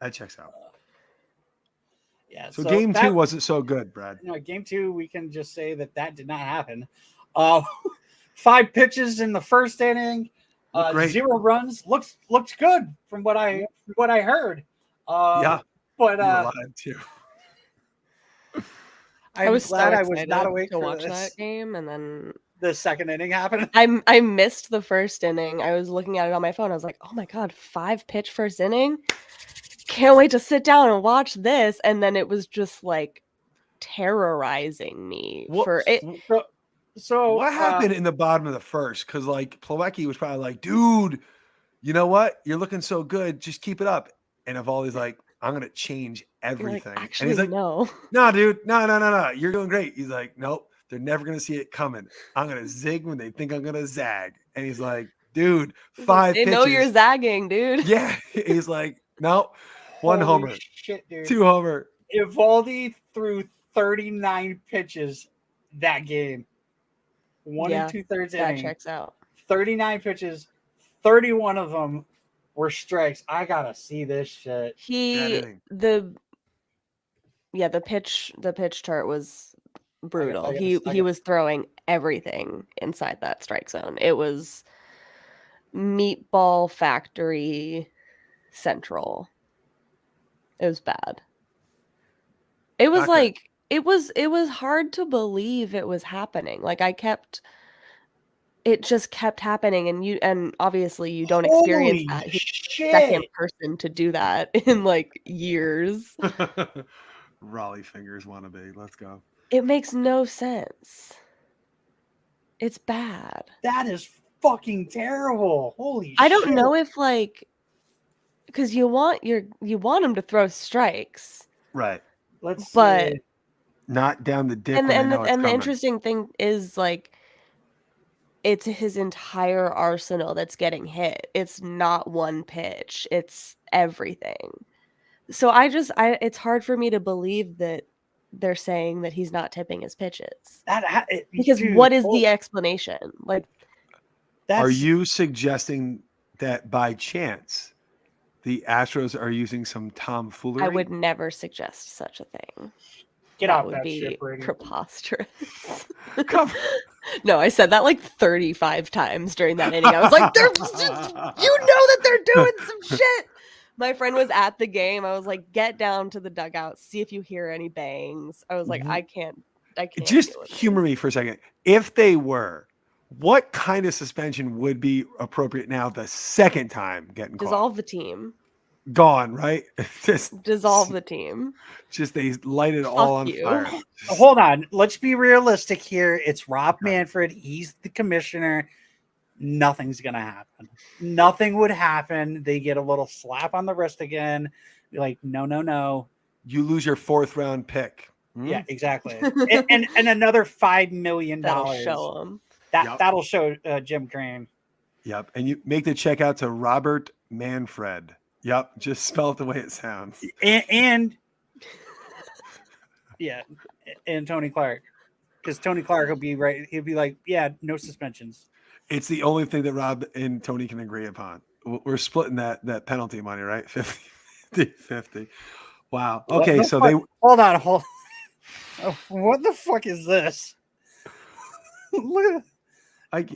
That checks out. Yeah. So game 2 wasn't so good, Brad. No, game 2, we can just say that did not happen. 5 pitches in the first inning, Great. 0 runs. Looks good from what I heard. Yeah, but you were live too. I was glad I was excited not awake to for watch this. that game, and then The second inning happened. I missed the first inning. I was looking at it on my phone. I was like, oh my god, 5 pitch first inning. Can't wait to sit down and watch this. And then it was just like terrorizing me What- for it. So what happened in the bottom of the first? Because like Plawecki was probably like, dude, you know what? You're looking so good. Just keep it up. And Eovaldi's like, I'm gonna change You're like, everything. And actually, he's like, no. no, dude, no. You're doing great. He's like, nope, they're never gonna see it coming. I'm gonna zig when they think I'm gonna zag. And he's like, dude, 5 They pitches. know you're zagging, dude. Yeah. He's like, no, 1 holy homer, shit, dude. 2 homer. Eovaldi threw 39 pitches that game. 1 Yeah, 2/3 That inning. checks out. 39 pitches, 31 of them were strikes. I gotta see this shit. The pitch chart was brutal. He was throwing everything inside that strike zone. It was meatball factory central. It was bad. It was Not like it was hard to believe it was happening. Like it just kept happening, and obviously you don't experience Holy that. He's shit. the second person to do that in like years. Raleigh fingers wannabe. Let's go. It makes no sense. It's bad. That is fucking terrible. Holy shit. I don't know if like because you want him to throw strikes, Right. Let's but see. Not down the dick. and when and they the, know it's and the coming. interesting thing is like it's his entire arsenal that's getting hit. It's not one pitch. It's everything. So it's hard for me to believe that they're saying that he's not tipping his pitches. Because Dude, what is the explanation? Like, Are you suggesting that by chance the Astros are using some tomfoolery? I would never suggest such a thing. Get That out would that be shit, Brady. preposterous. Come. No, I said that like 35 times during that inning. I was like, they're just, you know that they're doing some shit. My friend was at the game. I was like, get down to the dugout, see if you hear any bangs. I was like, I can't Just deal with humor this. me for a second. If they were, what kind of suspension would be appropriate now the second time getting caught? Dissolve the team. Gone, right? Just Dissolve the team. Just they lighted all on you. fire. Hold on. Let's be realistic here. It's Rob Manfred. He's the commissioner. Nothing's going to happen. Nothing would happen. They get a little slap on the wrist again. Be like, no. You lose your 4th round pick. Yeah, exactly. and another $5 million. That'll show them. That'll show Jim Crane. Yep. And you make the check out to Robert Manfred. Yep. Just spell it the way it sounds. And yeah, and Tony Clark. Because Tony Clark will be right. He'll be like, yeah, no suspensions. It's the only thing that Rob and Tony can agree upon. We're splitting that penalty money, right? 50. Wow. Okay, so Hold on. Oh, what the fuck is this? Look at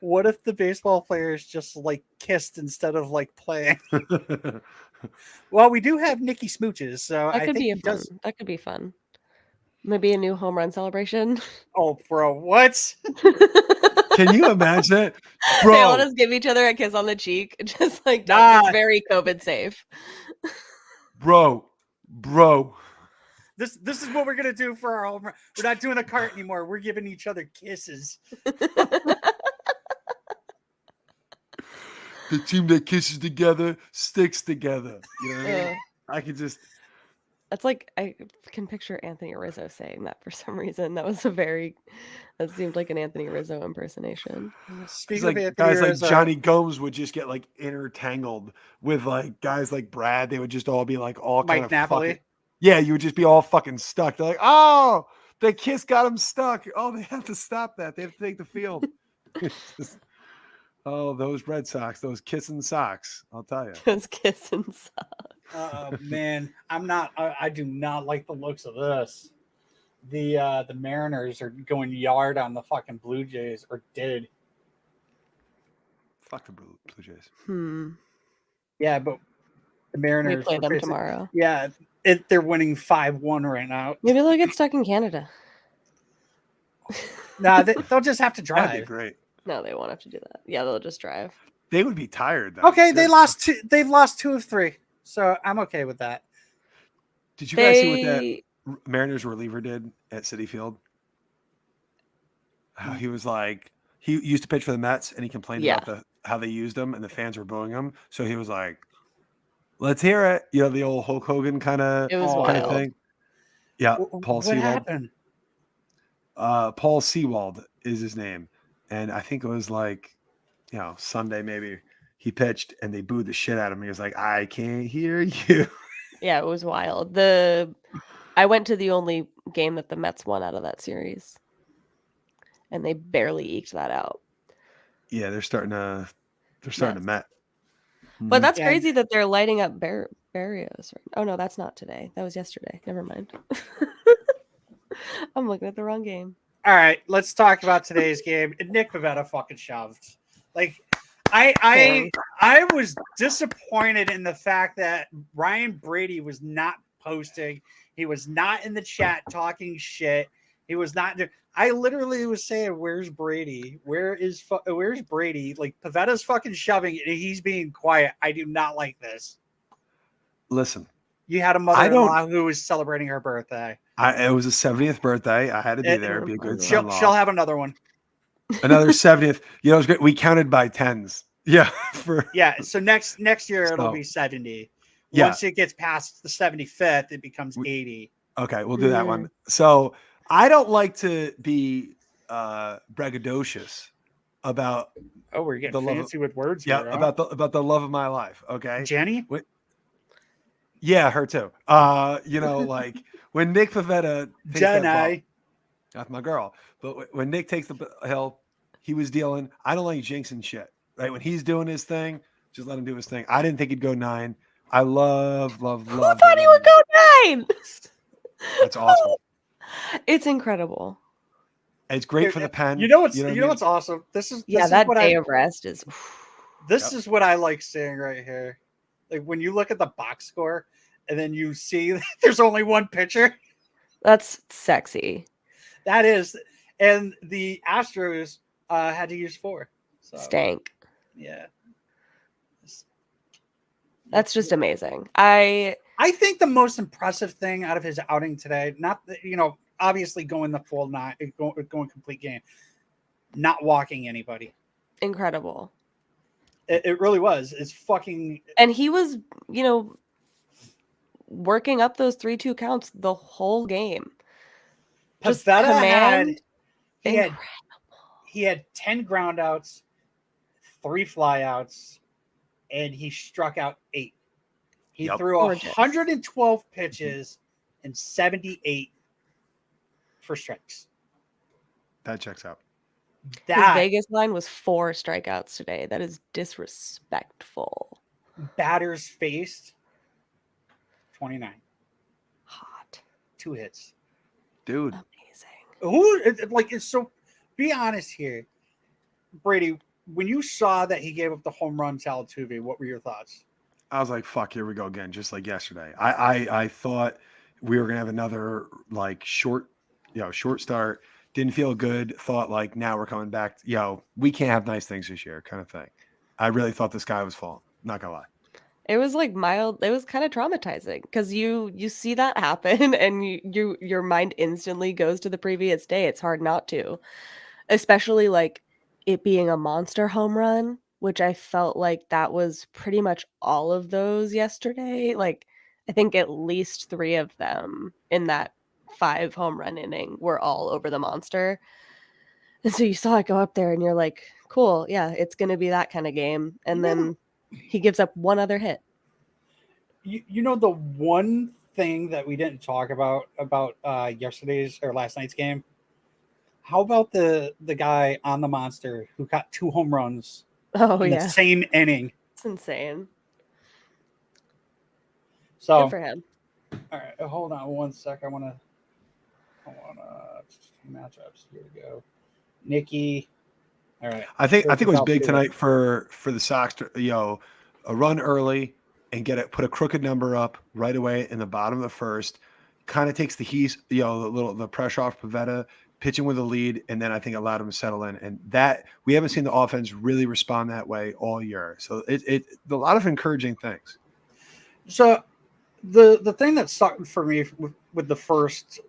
what if the baseball players just like kissed instead of like playing? Well, we do have Nicky Smooches, so That I could think be That could be fun. Maybe a new home run celebration. Oh, bro, what? Can you imagine it? They all Bro, just give each other a kiss on the cheek, just like it's very COVID safe. bro. This is what we're gonna do for our home run. We're not doing the cart anymore. We're giving each other kisses. The team that kisses together sticks together. You know what I mean? I can just. That's like I can picture Anthony Rizzo saying that for some reason. That seemed like an Anthony Rizzo impersonation. Speaking Like of Anthony guys Rizzo, like Johnny Gomes would just get like intertangled with like guys like Brad. They would just all be like all Mike kind of Napoli. fucking. Yeah, you would just be all fucking stuck. They're like, oh, the kiss got him stuck. Oh, they have to stop that. They have to take the field. Oh, those Red Sox, those kissing socks. I'll tell you. Those kissing socks. Man, I do not like the looks of this. The Mariners are going yard on the fucking Blue Jays, or did. Fuck the Blue Jays. Yeah, but the Mariners. We play them tomorrow. Yeah, they're winning 5-1 right now. Maybe they'll get stuck in Canada. Nah, they'll just have to drive. That'd be great. No, they won't have to do that. Yeah, they'll just drive. They would be tired though. Okay, they lost two. They've lost 2 of 3, so I'm okay with that. Did you guys see what that? Mariners reliever did at Citi Field? How he was like, he used to pitch for the Mets, and he complained Yeah. about how they used him, and the fans were booing him. So he was like, "Let's hear it," the old Hulk Hogan kind of It was Oh. wild. thing. Yeah, Paul What Sewald. happened? Paul Sewald is his name, and I think it was like, Sunday maybe. He pitched, and they booed the shit out of him. He was like, "I can't hear you." Yeah, it was wild. I went to the only game that the Mets won out of that series, and they barely eked that out. Yeah, they're starting to Met. But that's Yeah. crazy that they're lighting up Barrios. Oh no, that's not today. That was yesterday. Never mind. I'm looking at the wrong game. All right, let's talk about today's game. Nick Pivetta fucking shoved. Like, I was disappointed in the fact that Ryan Brady was not posting. He was not in the chat talking shit. He was not. I literally was saying, "Where's Brady? Where's Brady?" Like, Pavetta's fucking shoving and he's being quiet. I do not like this. Listen, you had a mother-in-law who was celebrating her birthday. It was a 70th birthday. I had to be there. Be a good son-in-law. She'll have another one. Another 70th. It was great. We counted by tens. Yeah. So next year it'll be 70. Once it gets past the 75th, it becomes 80. Okay, we'll do that one. So I don't like to be braggadocious about. Oh, we're getting fancy with words. Yeah, here, huh? about the love of my life. Okay, Jenny. Yeah, her too. Like when Nick Pivetta, Jenny, that's my girl. But when Nick takes the hill, he was dealing. I don't like jinxing shit. Right when he's doing his thing, just let him do his thing. I didn't think he'd go 9. I love. Who thought he would go 9? That's awesome. It's incredible. It's great for the pen. You know what's awesome? This is that day of rest is. This is what I like seeing right here. Like when you look at the box score and then you see there's only one pitcher. That's sexy. That is, and the Astros had to use 4. So, stank. Yeah. That's just amazing. I think the most impressive thing out of his outing today, not obviously going the full 9, going complete game, not walking anybody. Incredible. It really was. It's fucking. And he was, working up those 3-2 counts the whole game. Just command. He had 10 ground outs, 3 flyouts, and he struck out 8. He threw 112 pitches and 78 for strikes. That checks out. His Vegas line was 4 strikeouts today. That is disrespectful. Batters faced 29. Hot. 2 hits. Dude. Amazing. So be honest here. Brady, when you saw that he gave up the home run to Altuve, what were your thoughts? I was like, fuck, here we go again, just like yesterday. I thought we were gonna have another short start. Didn't feel good. Thought now we're coming back. We can't have nice things this year, kind of thing. I really thought this guy was falling. Not gonna lie. It was mild. It was kind of traumatizing because you see that happen and your mind instantly goes to the previous day. It's hard not to, especially it being a monster home run, which I felt like that was pretty much all of those yesterday. I think at least 3 of them in that 5 home run inning were all over the monster. And so you saw it go up there and you're like, cool. Yeah, it's going to be that kind of game. And then he gives up 1 other hit. The one thing that we didn't talk about yesterday's or last night's game, how about the guy on the monster who got 2 home runs in the same inning? It's insane. So good for him. All right, hold on one sec. I want to matchups. Here we go. Nikki. All right. I think it was big tonight for the Sox to a run early and put a crooked number up right away in the bottom of the first. Kind of takes the heat, the pressure off Pivetta, pitching with a lead, and then I think allowed him to settle in. And that we haven't seen the offense really respond that way all year. So it a lot of encouraging things. So the thing that sucked for me with the first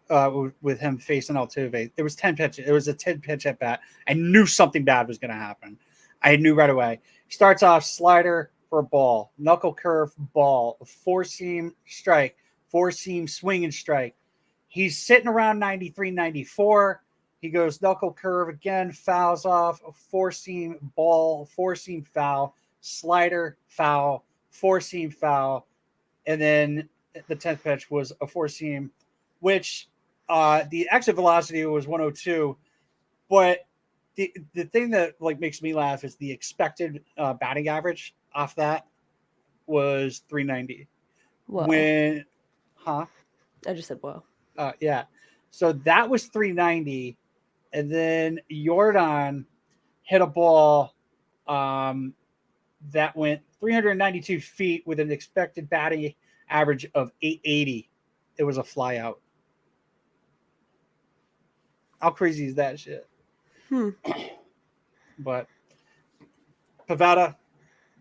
with him facing Altuve. It was 10 pitches. It was a 10 pitch at bat. I knew something bad was going to happen. I knew right away. Starts off slider for a ball, knuckle curve ball, four seam strike, four seam swing and strike. He's sitting around 93, 94. He goes knuckle curve again, fouls off, a four seam ball, four seam foul, slider foul, four seam foul, and then the 10th pitch was a four seam, which the exit velocity was 102. But the thing that like makes me laugh is the expected batting average off that was 390. Whoa. When, I just said whoa. yeah. So that was 390. And then Jordan hit a ball that went 392 feet with an expected batting average of 880. It was a fly out. How crazy is that shit? But Pivetta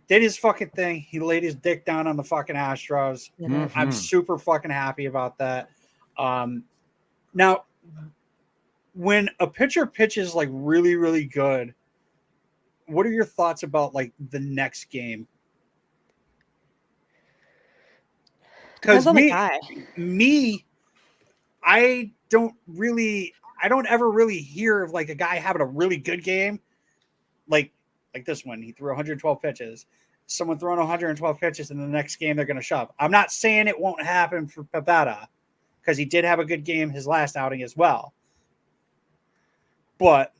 did his fucking thing. He laid his dick down on the fucking Astros. Mm-hmm. I'm super fucking happy about that. Now, when a pitcher pitches like really, really good, what are your thoughts about like the next game? Because I don't ever really hear of like a guy having a really good game, like this one. He threw 112 pitches. Someone throwing 112 pitches in the next game they're going to shove. I'm not saying it won't happen for Pivetta because he did have a good game his last outing as well. But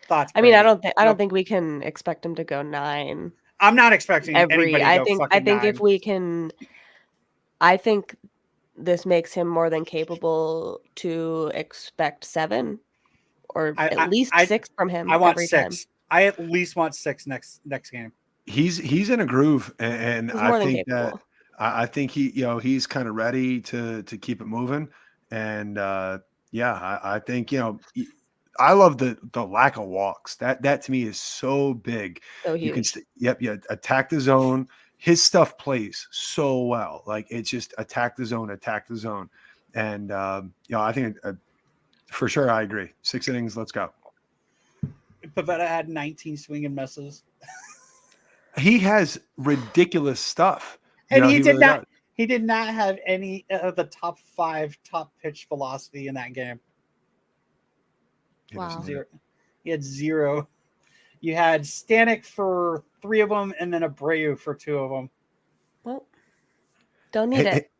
thoughts? I mean, I don't think we can expect him to go 9. I'm not expecting anybody to go fucking 9. I think if we can, I think this makes him more than capable to expect 7 or at least 6 from him. I want every 6. Time. I at least want 6 next game. He's in a groove, and I think that I think he's kind of ready to keep it moving, and I think I love the lack of walks. That to me is so big. So huge. You can attack the zone. His stuff plays so well. Like it's just attack the zone, and I think for sure I agree. 6 innings, let's go. Pivetta had 19 swing and misses. He has ridiculous stuff. And he did not. He did not have any of the top 5 top pitch velocity in that game. Wow. 0. He had 0. You had Stanek for 3 of them, and then Abreu for 2 of them. Well, don't need it.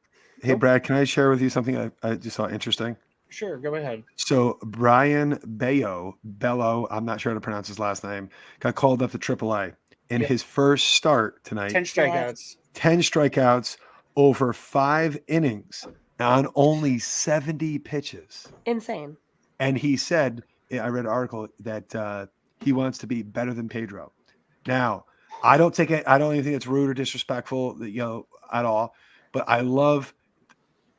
Hey, Brad, can I share with you something I just saw interesting? Sure, go ahead. So Brian Bello, I'm not sure how to pronounce his last name, got called up to AAA. In his first start tonight, 10 strikeouts. 10 strikeouts over 5 innings on only 70 pitches. Insane. And he said, I read an article that he wants to be better than Pedro. Now, I don't even think it's rude or disrespectful, at all. But I love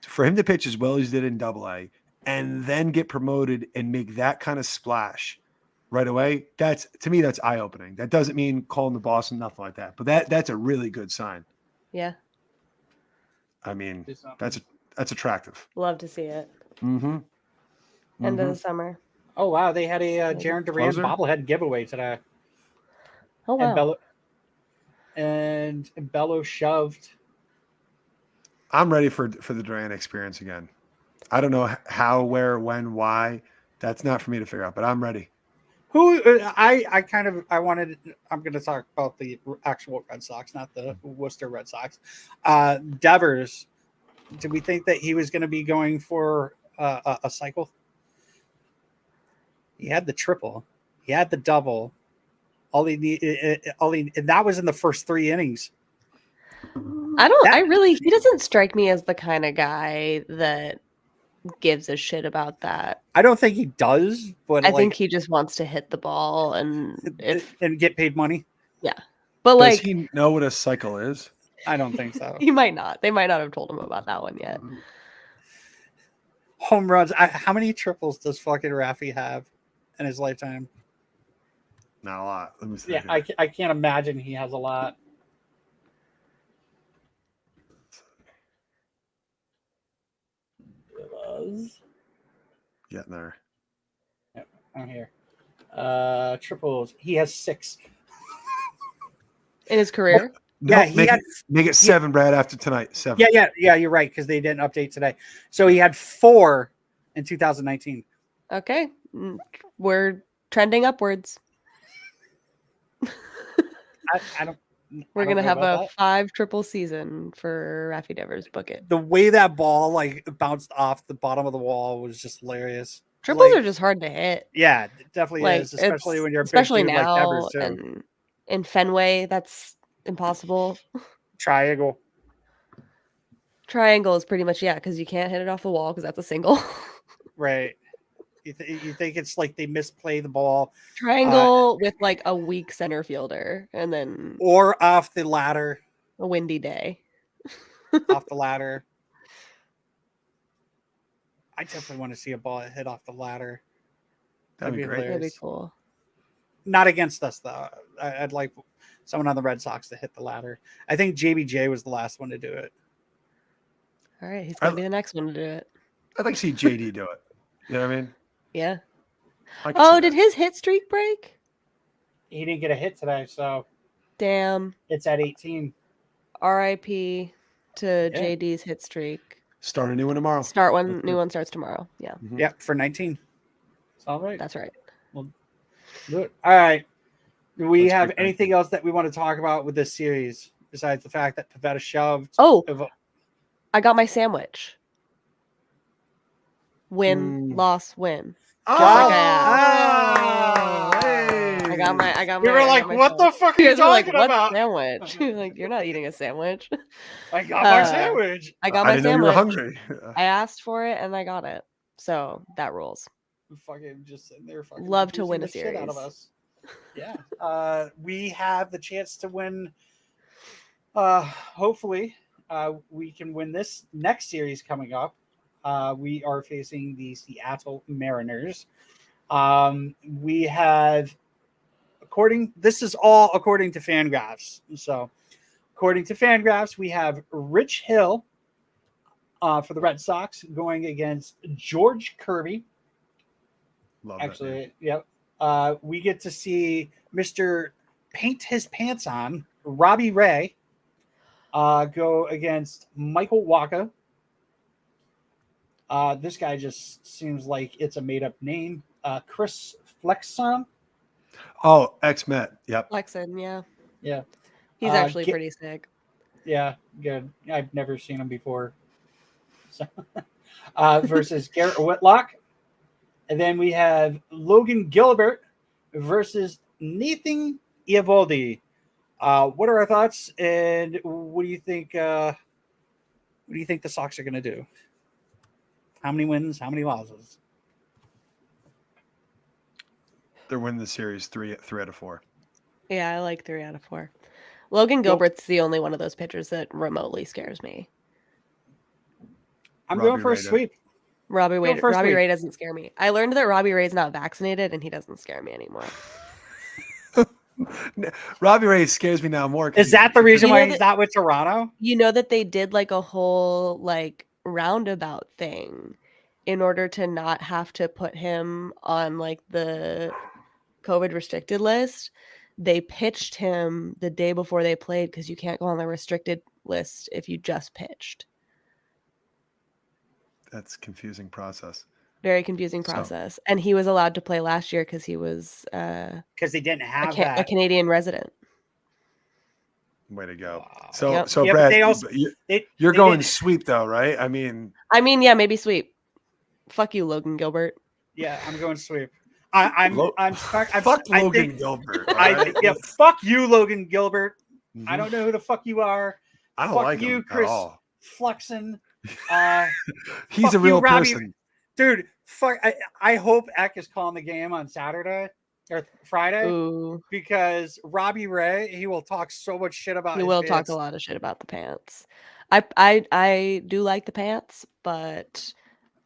for him to pitch as well as he did in AA and then get promoted and make that kind of splash right away. To me, that's eye-opening. That doesn't mean calling the boss and nothing like that. But that's a really good sign. Yeah. I mean, that's attractive. Love to see it. Mm-hmm. End of the summer. Oh wow, they had a Jaron Duran bobblehead giveaway today. Oh wow. And Bello shoved. I'm ready for the Duran experience again. I don't know how, where, when, why. That's not for me to figure out, but I'm ready. I'm going to talk about the actual Red Sox, not the Worcester Red Sox. Devers, did we think that he was going to be going for a cycle? He had the triple. He had the double. And that was in the first 3 innings. He doesn't strike me as the kind of guy that gives a shit about that. I don't think he does, but I think he just wants to hit the ball and get paid money. Yeah. But does he know what a cycle is? I don't think so. He might not. They might not have told him about that one yet. Home runs. How many triples does fucking Raffy have in his lifetime? Not a lot. Let me see. Yeah, I can't imagine he has a lot. getting there. Yep, I'm here. Triples. He has 6 in his career. Yeah, Nope, he had. make it 7, Brad. After tonight, 7. Yeah. You're right because they didn't update today. So he had 4 in 2019. Okay, we're trending upwards. I don't. We're don't gonna know have about a that. 5 triple season for Raffy Devers. Book it. The way that ball like bounced off the bottom of the wall was just hilarious. Triples Like, are just hard to hit. yeah, it definitely Like is, especially when you're a big especially dude like Devers now too. and in Fenway, that's impossible. Triangle. Triangle is pretty much because you can't hit it off the wall because that's a single. Right. You think it's like they misplay the ball Triangle with like a weak center fielder and then or off the ladder. a windy day. Off the ladder. I definitely want to see a ball hit off the ladder. That'd be great. hilarious. That'd be cool. Not against us though. I'd like someone on the Red Sox to hit the ladder. I think JBJ was the last one to do it. All right, he's gonna be the next one to do it. I'd like to see JD do it. You know what I mean? Yeah. I can see Oh, that. did his hit streak break? He didn't get a hit today, so Damn. it's at 18. R.I.P. to JD's hit streak. Start a new one tomorrow. New one starts tomorrow. Yeah. Mhm. Yep, for 19. It's all right. That's right. Do it. All right. Do we Let's have break anything else that we want to talk about with this series besides the fact that Pivetta shoved? Oh, I got my sandwich. Win, loss, win. Oh, like hey. I got my. We were like, what the fuck are you talking about? Sandwich? Like, you're not eating a sandwich. I got my sandwich. I got my I didn't know sandwich. you were hungry. I asked for it and I got it. So that rules. Fucking just sitting there. Fucking Love to win a confusing the shit out of series. us. Yeah. We have the chance to win. Hopefully, we can win this next series coming up. We are facing the Seattle Mariners. We have, this is all according to Fangraphs. So, according to Fangraphs, we have Rich Hill for the Red Sox going against George Kirby. Love Actually, yep. We get to see Mr. Paint His Pants On, Robbie Ray, go against Michael Wacha. This guy just seems like it's a made-up name. Chris Flexon. Oh, ex-Met. Yep. Flexen, yeah. Yeah. He's actually pretty sick. Yeah, good. I've never seen him before. So, versus Garrett Whitlock. And then we have Logan Gilbert versus Nathan Eovaldi. What are our thoughts, and what do you think? What do you think the Sox are going to do? How many wins? How many losses? They're winning the series 3 out of 4. Yeah, I like 3 out of 4. Logan Gilbert's the only one of those pitchers that remotely scares me. I'm going for a sweep. Robbie Ray doesn't scare me. I learned that Robbie Ray's not vaccinated, and he doesn't scare me anymore. Robbie Ray scares me now more. Is that the reason why he's not with Toronto? You know that they did like a whole like roundabout thing in order to not have to put him on like the COVID restricted list. They pitched him the day before they played because you can't go on the restricted list if you just pitched. That's a confusing process. Very confusing process. And he was allowed to play last year because he was because they didn't have a Canadian resident. Way to go. Wow. So Brad, you're going sweep though, right? I mean, yeah, maybe sweep. Fuck you, Logan Gilbert. Yeah, I'm going sweep. Fuck Logan Gilbert. Fuck you, Logan Gilbert. Mm-hmm. I don't know who the fuck you are. I don't fuck like you, him Chris at all. Flexen. He's a real person. Dude, fuck. I hope Eck is calling the game on Saturday or Friday. Ooh. Because Robbie Ray, he will talk so much shit about. He will talk a lot of shit about the pants. I do like the pants, but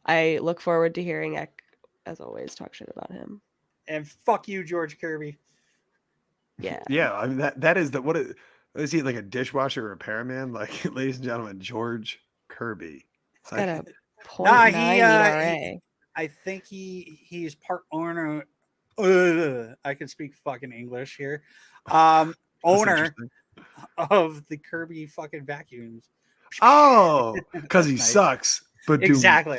I look forward to hearing Eck, as always, talk shit about him. And fuck you, George Kirby. Yeah. Yeah, I mean that is the is he like a dishwasher repairman? Like, ladies and gentlemen, George Kirby. He's got a .9 ERA. I think he's part owner. I can speak fucking English here. That's Owner interesting. of the Kirby fucking vacuums. Oh, because he That's nice. sucks. But Exactly.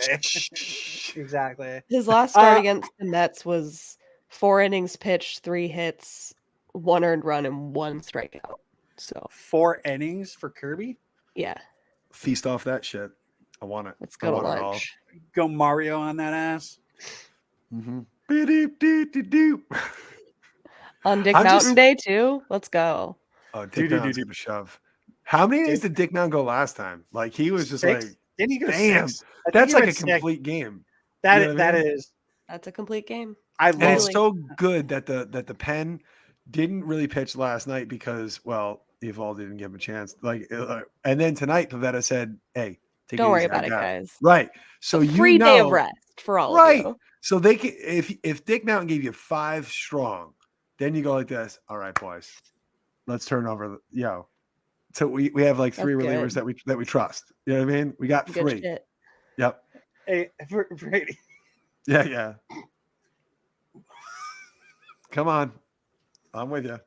Exactly. His last start against the Mets was 4 innings pitched, 3 hits, 1 earned run, and 1 strikeout. So 4 innings for Kirby. yeah, feast off that shit. I want it. let's I go to want it all. lunch. Go Mario on that ass. Mm-hmm. On Dick I'm Mountain just- Day too. Let's go. Oh, Dick Mountain took a shove. How many days did Dick Mountain go last time? Like he was just 6? like, Didn't he go damn, 6? I think that's he like a went 6. complete game. That You know what I mean? is. That's a complete game. I And it's love. so good that the pen didn't really pitch last night because, well, Eovaldi didn't give him a chance. And then tonight Pivetta said, "Hey, take Don't it worry easy, I about it, got guys. Right. So a free day of rest for all of right. you. So they can, if Dick Mountain gave you 5 strong, then you go like this. All right, boys, let's turn over. So we have like 3 That's relievers that we trust. You know what I mean? We got Good 3. shit. Yep. Hey, Brady. Yeah. Come on, I'm with you.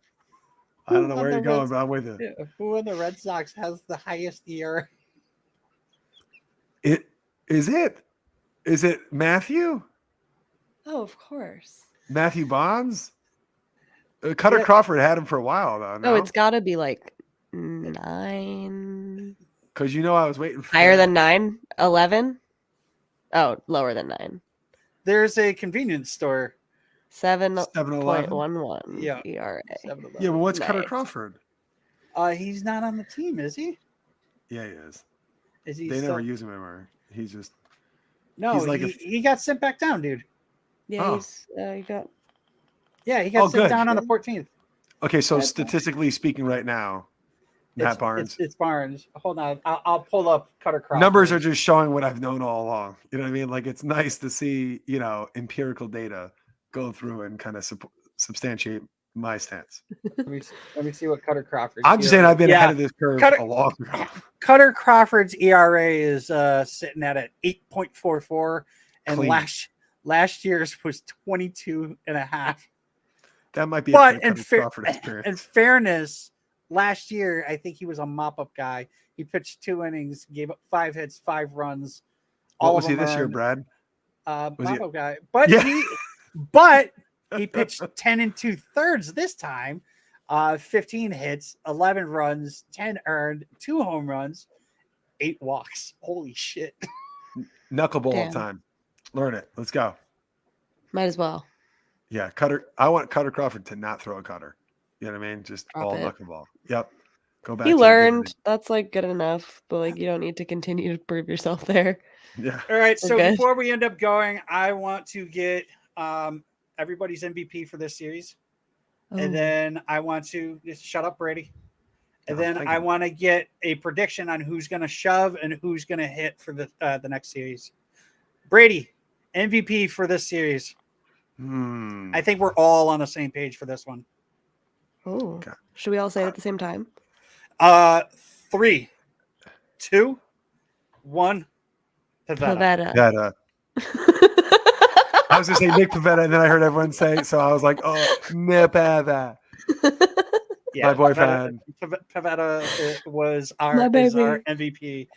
I don't know where you're going, but I'm with you. Who in the Red Sox has the highest ERA? Is it Matthew? Oh, of course. Matthew Bonds? Cutter Crawford had him for a while though. No, it's got to be like 9. Because I was waiting for Higher than 9, 11. Oh, lower than 9. There's a convenience store. 7.11 Yeah. ERA. 7-Eleven. Yeah, but what's Cutter Nice. Crawford? He's not on the team, is he? Yeah, he is. Is he? They still... never use him anymore. He's just No, he's like he got sent back down, dude. Yeah, Oh. he got. Yeah, he got sent good. down on the 14th. Okay, so That's statistically speaking, right now, Matt Barnes. It's Barnes. Hold on, I'll pull up Cutter Crawford. Numbers are just showing what I've known all along. You know what I mean? Like it's nice to see empirical data go through and kind of substantiate my stance. Let me see what Cutter Crawford. I'm just saying I've been ahead of this curve a long time. Cutter Crawford's ERA is sitting at 8.44, and Clean. last year's was 22.5. That might be But a Crawford experience. in fairness, last year I think he was a mop-up guy. He pitched 2 innings, gave up 5 hits, 5 runs. What was he this year, Brad? Mop-up guy, but he pitched 10 2/3 this time. 15 hits, 11 runs, 10 earned, 2 home runs, 8 walks. Holy shit! Knuckleball time. Learn it. Let's go. Might as well. Yeah, Cutter. I want Cutter Crawford to not throw a cutter. You know what I mean? Just Drop all it. knuckleball. Yep. Go back. He to learned. That's like good enough, but like you don't need to continue to prove yourself there. Yeah. All right. We're So good. before we end up going, I want to get everybody's MVP for this series, and then I want to just shut up, Brady. And then I want to get a prediction on who's going to shove and who's going to hit for the next series. Brady, MVP for this series. I think we're all on the same page for this one. Oh, should we all say it at the same time? 3, 2, 1. Pivetta. I was going to say Nick Pivetta, and then I heard everyone say it, so I was like, oh, Pivetta. Yeah, my boyfriend. Pivetta was our MVP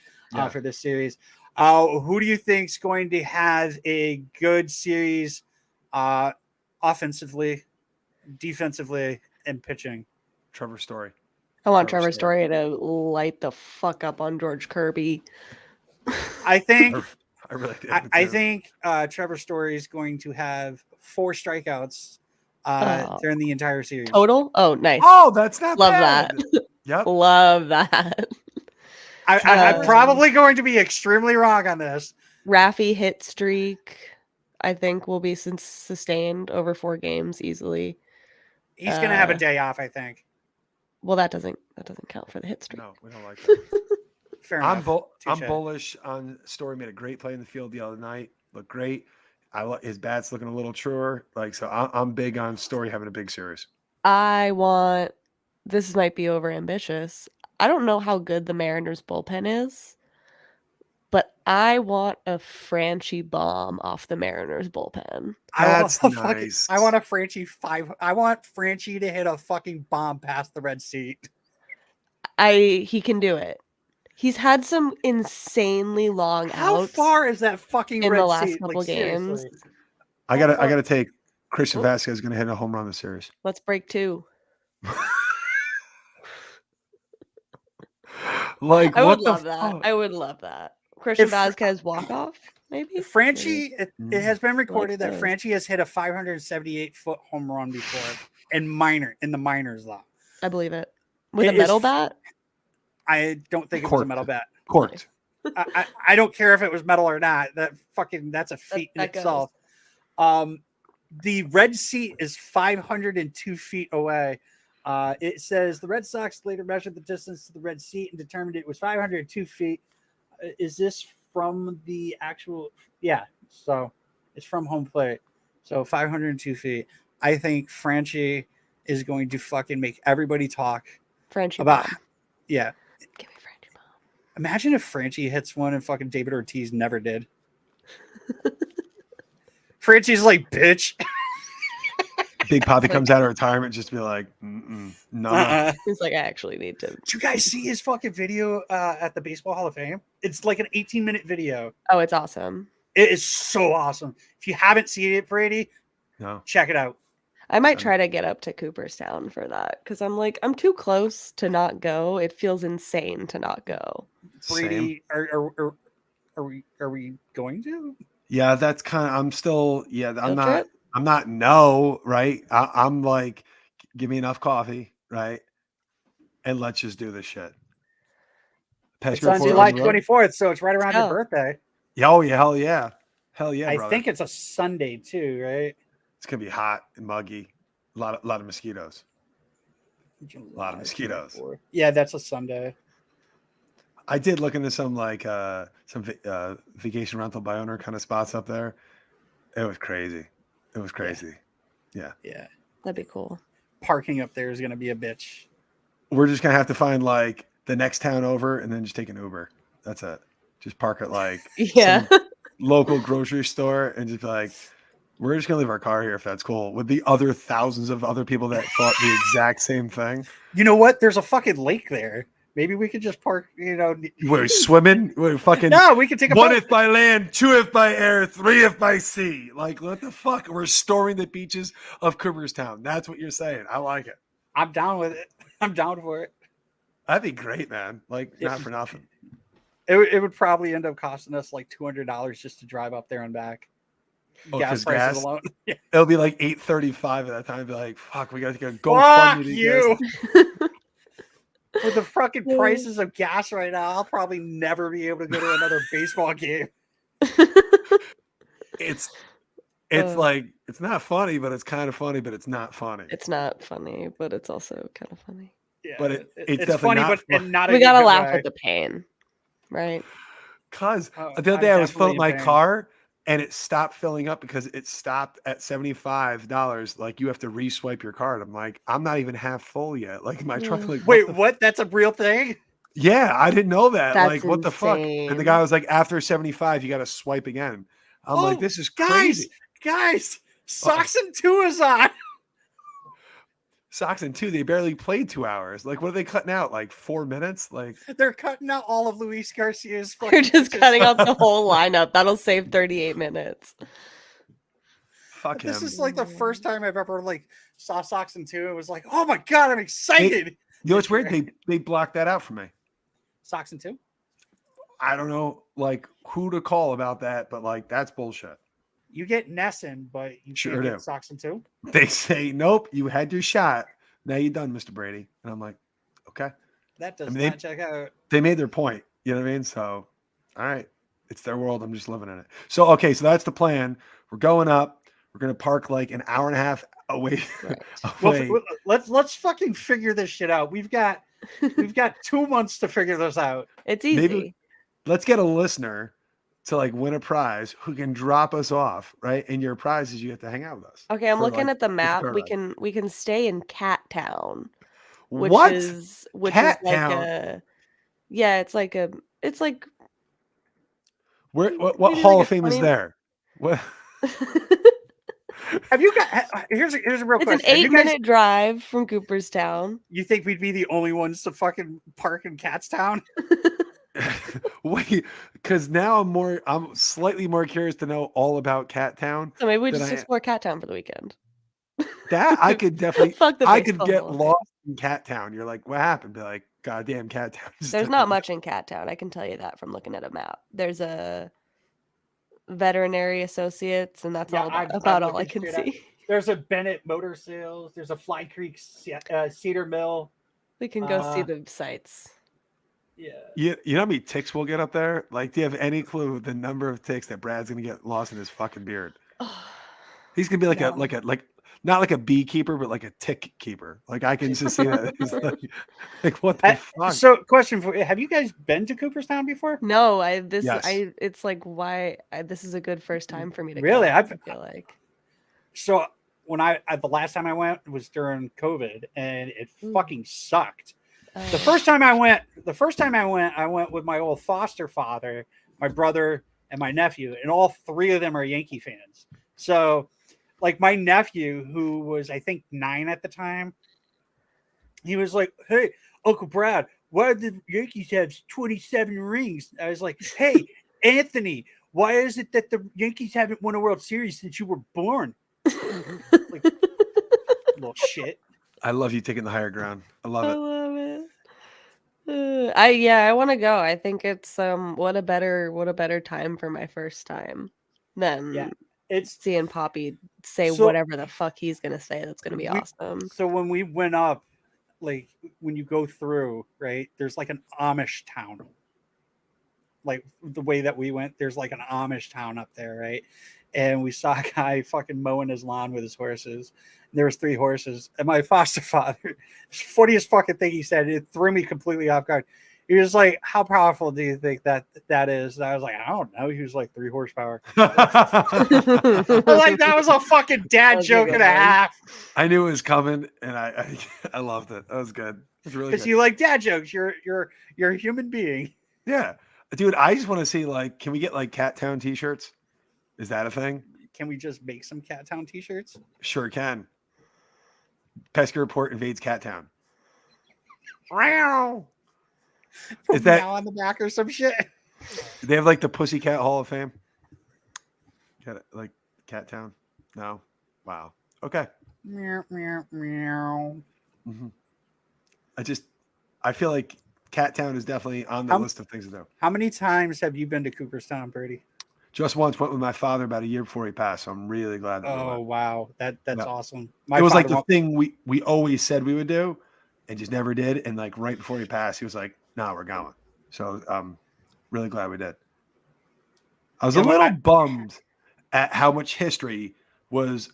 for this series. Who do you think is going to have a good series offensively, defensively, and pitching? Trevor Story. I want Trevor Story to light the fuck up on George Kirby. I think I really did. I think Trevor Story is going to have 4 strikeouts during the entire series. Total? Oh, nice. Oh, that's not Love bad. that. Yep. Love that. I'm probably going to be extremely wrong on this. Raffy hit streak, I think, will be sustained over 4 games easily. He's going to have a day off, I think. Well, that doesn't count for the hit streak. No, we don't like that. Fair enough. I'm bullish on Story. Made a great play in the field the other night. Looked great. His bat's looking a little truer. So I'm big on Story having a big series. This might be over ambitious. I don't know how good the Mariners bullpen is. but I want a Franchi bomb off the Mariners bullpen. That's I want nice. I want a Franchi I want Franchi to hit a fucking bomb past the red seat. He can do it. He's had some insanely long How outs far is that fucking in red the last seat? couple Like games. seriously. I gotta take Christian Oh. Vasquez is gonna hit a home run this series. Let's break 2. Like I what would the love that. fuck? I would love that. Christian If- Vasquez walk off, maybe. Franchi, it has been recorded that this. Franchi has hit a 578-foot home run before in the minors though. I believe it. With It a metal is- bat? I don't think it was a Corked. metal bat. Corked. I don't care if it was metal or not. That's a feat in that goes. itself. The red seat is 502 feet away. It says the Red Sox later measured the distance to the red seat and determined it was 502 feet. Is this from the actual? Yeah. So it's from home plate. So 502 feet. I think Franchi is going to fucking make everybody talk Franchi about. bomb. Yeah. Give me Franchi bomb. Imagine if Franchi hits one and fucking David Ortiz never did. Franchi's like, bitch. Big Poppy comes out of retirement just to be like, no. He's like, I actually need to. Did you guys see his fucking video at the Baseball Hall of Fame? It's like an 18-minute video. Oh, it's awesome. It is so awesome. If you haven't seen it, Brady, No. check it out. I might try to get up to Cooperstown for that because I'm like, I'm too close to not go. It feels insane to not go. Brady, are we going to? Yeah, that's kind of. I'm still. Yeah, I'm Field not. trip? I'm not. No, right. I'm like, give me enough coffee, right, and let's just do this shit. It's on July 24th, so it's right around your Oh. birthday. Oh yeah, hell yeah, hell yeah. I brother. think it's a Sunday too, right? It's gonna be hot and muggy. A lot of mosquitoes. A lot of mosquitoes. 24th. Yeah, that's a Sunday. I did look into some vacation rental by owner kind of spots up there. It was crazy. It was crazy. Yeah. That'd be cool. Parking up there is going to be a bitch. We're just gonna have to find like the next town over and then just take an Uber. That's it. Just park at like Yeah. some local grocery store and just be like, we're just gonna leave our car here if that's cool. With the other thousands of other people that thought the exact same thing. You know what? There's a fucking lake there. Maybe we could just park, We're swimming. We're fucking. No, we could take a one boat. if by land, 2 if by air, 3 if by sea. Like, what the fuck? We're storing the beaches of Cooperstown. That's what you're saying. I like it. I'm down with it. I'm down for it. That'd be great, man. Like, not for nothing. It would probably end up costing us like $200 just to drive up there and back. Oh, Gas 'cause prices gas? alone. Yeah. It'll be like 8:35 at that time. Be like, fuck, we gotta go Fuck GoFundMe to you. gas. With the fucking prices of gas right now, I'll probably never be able to go to another baseball game. It's like it's not funny, but it's kind of funny, but it's not funny. It's not funny, but it's also kind of funny. Yeah, But it's it's definitely funny, not but fun. and not. We in a gotta good laugh way. at the pain, right? Cause Oh, the other I'm day I was definitely filling my in pain. car and it stopped filling up because it stopped at $75. Like you have to re-swipe your card. I'm like, I'm not even half full yet. Like my truck. Yeah. Like, Wait, the what? That's a real thing? Yeah, I didn't know that. That's like, what the fuck? And the insane. guy was like, after 75, you got to swipe again. I'm like, this is crazy. Guys, Sox and 2 is on. Sox and 2, they barely played 2 hours. Like, what are they cutting out? Like 4 minutes? Like, They're cutting out all of Luis Garcia's. They're fucking just pitches. cutting out the whole lineup. That'll save 38 minutes. fuck him. This is like the first time I've ever like saw Sox and 2. It was like, oh my god, I'm excited. You know what's weird? They blocked that out for me. Sox and 2. I don't know, like, who to call about that, but like, that's bullshit. You get Nesson, but you Sure can't do. get Sox and 2. They say, nope, you had your shot. Now you're done, Mr. Brady. And I'm like, okay. That does I mean, not check out. They made their point. You know what I mean? So, all right. It's their world. I'm just living in it. So, okay. So that's the plan. We're going up. We're going to park like an hour and a half away. Well, let's fucking figure this shit out. We've got 2 months to figure this out. It's easy. Maybe let's get a listener to like win a prize who can drop us off, right? And your prize is you have to hang out with us. Okay, I'm for, looking like, at the map. car We ride. can stay in Cat Town, which What? is Cat like Town? it's like What Maybe Hall like of Fame is there? What? Have you got? Here's a real It's an question. Have you guys? 8-minute drive from Cooperstown. You think we'd be the only ones to fucking park in Catstown? Wait, because now I'm slightly more curious to know all about Cat Town So maybe we than just I explore Cat Town for the weekend. that I could definitely Fuck the I could baseball get Hall of lost in Cat Town. You're like, what happened? Be like, goddamn Cat Town. There's not much in Cat Town. I can tell you that from looking at a map. There's a veterinary associates, and that's all about all I can see. There's a Bennett Motor Sales. There's a Fly Creek Cedar Mill. We can go see the sites. Yeah. You know how many ticks we'll get up there? Like, do you have any clue the number of ticks that Brad's gonna get lost in his fucking beard? He's gonna be like not like a beekeeper, but like a tick keeper. Like I can just see that. He's like what the fuck? So, question for you: have you guys been to Cooperstown before? No, Yes. it's like why this is a good first time for me to Really? go, I feel like. So when the last time I went was during COVID, and it fucking sucked. The first time I went, I went with my old foster father, my brother, and my nephew, and all three of them are Yankee fans. So, like my nephew, who was I think 9 at the time, he was like, "Hey, Uncle Brad, why do the Yankees have 27 rings?" I was like, "Hey, Anthony, why is it that the Yankees haven't won a World Series since you were born?" Like, little shit. I love you taking the higher ground. I love it. I want to go. I think it's what a better time for my first time than it's seeing Poppy say whatever the fuck he's gonna say. That's gonna be awesome. So when we went up, like when you go through, right, there's like an Amish town. Like the way that we went, there's like an Amish town up there, right? And we saw a guy fucking mowing his lawn with his horses. And there was 3 horses. And my foster father, funniest fucking thing he said, it threw me completely off guard. He was like, "How powerful do you think that is?" And I was like, "I don't know." He was like 3 horsepower. I was like, that was a fucking dad joke and a half. I knew it was coming, and I loved it. That was good. It's really because you like dad jokes. You're a human being. Yeah, dude. I just want to see like, can we get like Cat Town t-shirts? Is that a thing? Can we just make some Cat Town t-shirts? Sure can. Pesky Report invades Cat Town. Wow. Is that on the back or some shit? They have like the Pussycat Hall of Fame. Got it, like Cat Town. No. Wow. Okay. Meow meow meow. Mm-hmm. I feel like Cat Town is definitely on the list of things to do. How many times have you been to Cooperstown, Brady? Just once. Went with my father about a year before he passed, so I'm really glad that we went. Wow, that's awesome. It was like the thing we always said we would do, and just never did. And like right before he passed, he was like, "No, we're going." So really glad we did. I was a little bummed at how much history was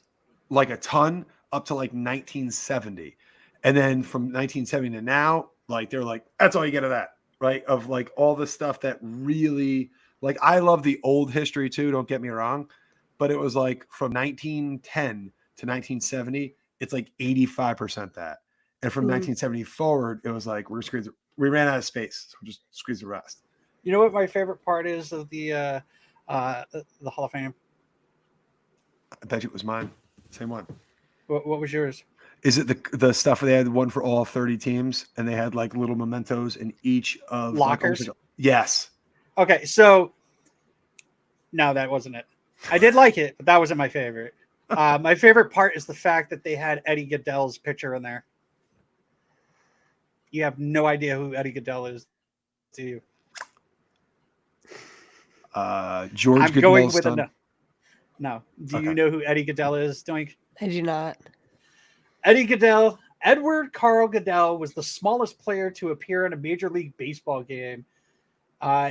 like a ton up to like 1970, and then from 1970 to now, like they're like, that's all you get of that, right? Of like all the stuff that really, like, I love the old history too, don't get me wrong, but it was like from 1910 to 1970, it's like 85% that, and from 1970 forward, it was like we ran out of space, so just squeeze the rest. You know what my favorite part is of the Hall of Fame? I bet you it was mine. Same one. What was yours? Is it the stuff where they had one for all 30 teams and they had like little mementos in each of lockers? Yes. Okay, so no, that wasn't it. I did like it, but that wasn't my favorite. My favorite part is the fact that they had Eddie Goodell's picture in there. You have no idea who Eddie Goodell is, do you? George Goodell's son. A no. Do you know who Eddie Goodell is, Doink? I do not. Eddie Goodell, Edward Carl Goodell, was the smallest player to appear in a Major League Baseball game.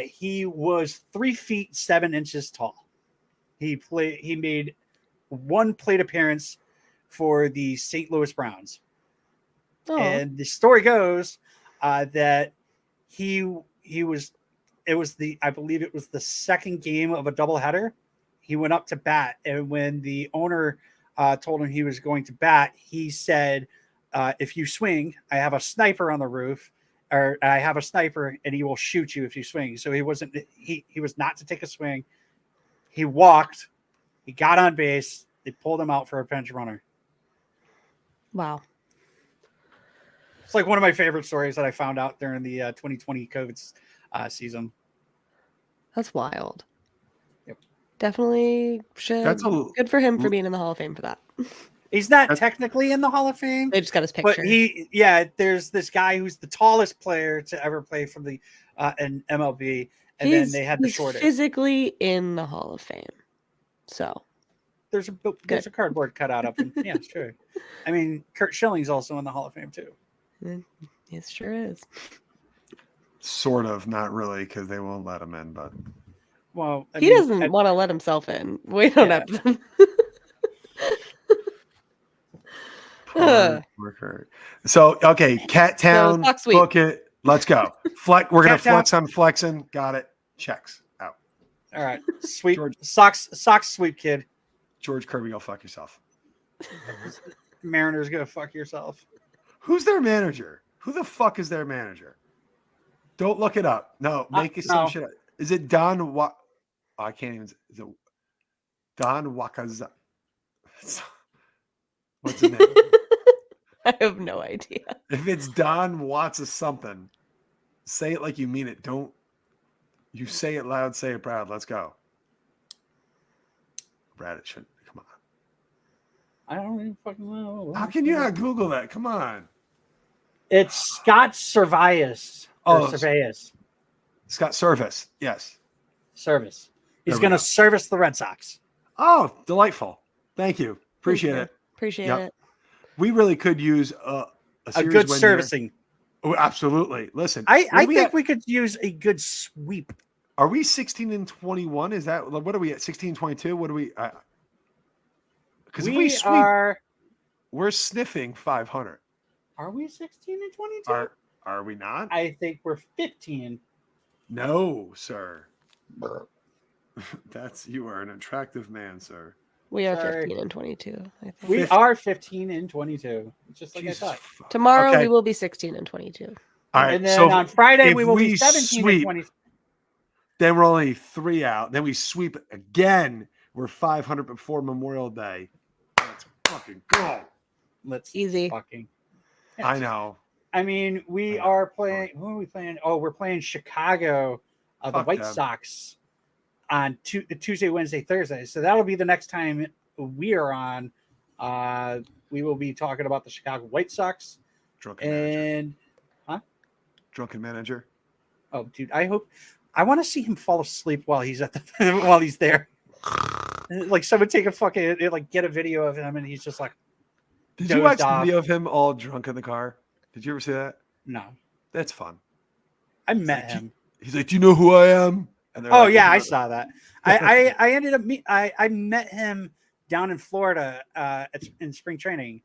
He was 3 feet 7 inches tall. He made 1 plate appearance for the St. Louis Browns. Oh. And the story goes that I believe it was the second game of a doubleheader. He went up to bat, and when the owner told him he was going to bat, he said, "If you swing, I have a sniper on the roof, or I have a sniper, and he will shoot you if you swing. So he was not to take a swing. He walked. He got on base. They pulled him out for a pinch runner. Wow. It's like one of my favorite stories that I found out during the 2020 COVID season. That's wild. Yep. Definitely should. Good for him for being in the Hall of Fame for that. He's not technically in the Hall of Fame. They just got his picture. But there's this guy who's the tallest player to ever play for the in MLB, and then they had the shortest. Physically in the Hall of Fame. So there's a cardboard cutout of him. Yeah, it's true. I mean, Kurt Schilling's also in the Hall of Fame too. It sure is. Sort of, not really, because they won't let him in. But he doesn't want to let himself in. We don't have to. So okay, Cat Town, book it. Let's go. We're gonna flex on flexing. Got it. Checks out. All right, sweep socks, sweep kid. George Kirby, go fuck yourself. Mariners, go fuck yourself. Who's their manager? Who the fuck is their manager? Don't look it up. No, make it some shit up. Is it Don? I can't even. Is it Don Wakaza? What's his name? I have no idea. If it's Don Watts of something, say it like you mean it. Don't you say it loud, say it proud. Let's go. Brad, it shouldn't. Come on. I don't even fucking know. How can you not Google that? Come on. It's Scott Servias. Servias. Scott Service. Yes. Service. He's going to service the Red Sox. Oh, delightful. Thank you. Appreciate it. Appreciate it. We really could use a good servicing. Oh, absolutely. Listen, I think we could use a good sweep. Are we 16-21? Is that what are we at? 16-22? What are we? Because if we sweep, we're sniffing 500. Are we 16-22? Are we not? I think we're 15. No, sir. You are an attractive man, sir. We are 15-22. I think we are 15-22. Just like Jesus I thought. Tomorrow we will be 16-22. All right. And then on Friday we will be 17-22. Then we're only 3 out. Then we sweep again. We're 500 before Memorial Day. Let's fucking go. Easy. I know. I mean, we are playing. Who are we playing? Oh, we're playing Chicago, the White Sox, on Tuesday, Wednesday, Thursday. So that'll be the next time we are on. We will be talking about the Chicago White Sox. Drunken manager. Oh, dude, I want to see him fall asleep while he's while he's there. Like someone take a fucking get a video of him and he's just like. Did you watch the video of him all drunk in the car? Did you ever see that? No. That's fun. I met him. He's like, "Do you know who I am?" And I saw that. I ended up I met him down in Florida in spring training.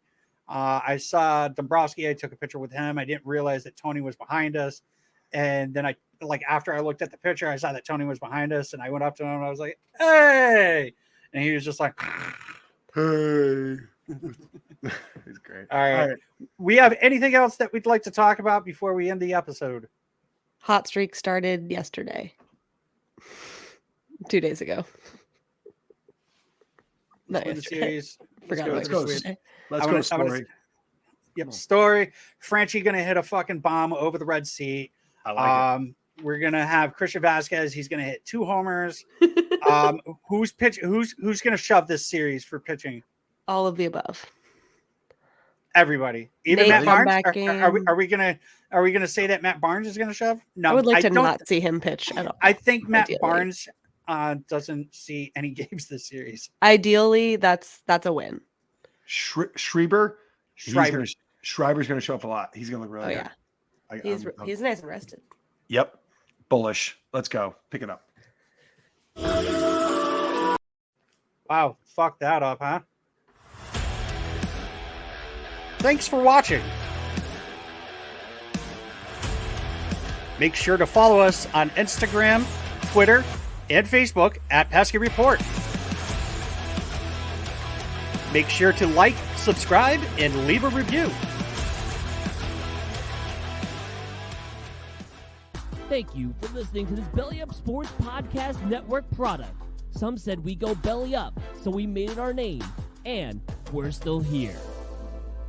I saw Dombrowski. I took a picture with him. I didn't realize that Tony was behind us. And then after I looked at the picture, I saw that Tony was behind us, and I went up to him and I was like, "Hey!" And he was just like, "Hey." He's great. All right. We have anything else that we'd like to talk about before we end the episode? Hot streak started yesterday. 2 days ago. Not yesterday. Forgot Let's go. Story. Yep, Story. Frenchie gonna hit a fucking bomb over the red seat. I like it. We're gonna have Christian Vasquez. He's gonna hit 2 homers. Who's gonna shove this series for pitching? All of the above. Everybody, even Matt Barnes. Are we gonna say that Matt Barnes is gonna shove? No, I would like to not see him pitch at all. I think Matt Barnes doesn't see any games this series. Ideally, that's a win. Schreiber's gonna show up a lot. He's gonna look really good. Yeah, he's nice and rested. Yep, bullish. Let's go. Pick it up. Wow, fuck that up, huh? Thanks for watching. Make sure to follow us on Instagram, Twitter, and Facebook at Pesky Report. Make sure to like, subscribe, and leave a review. Thank you for listening to this Belly Up Sports Podcast Network product. Some said we go belly up, so we made it our name, and we're still here.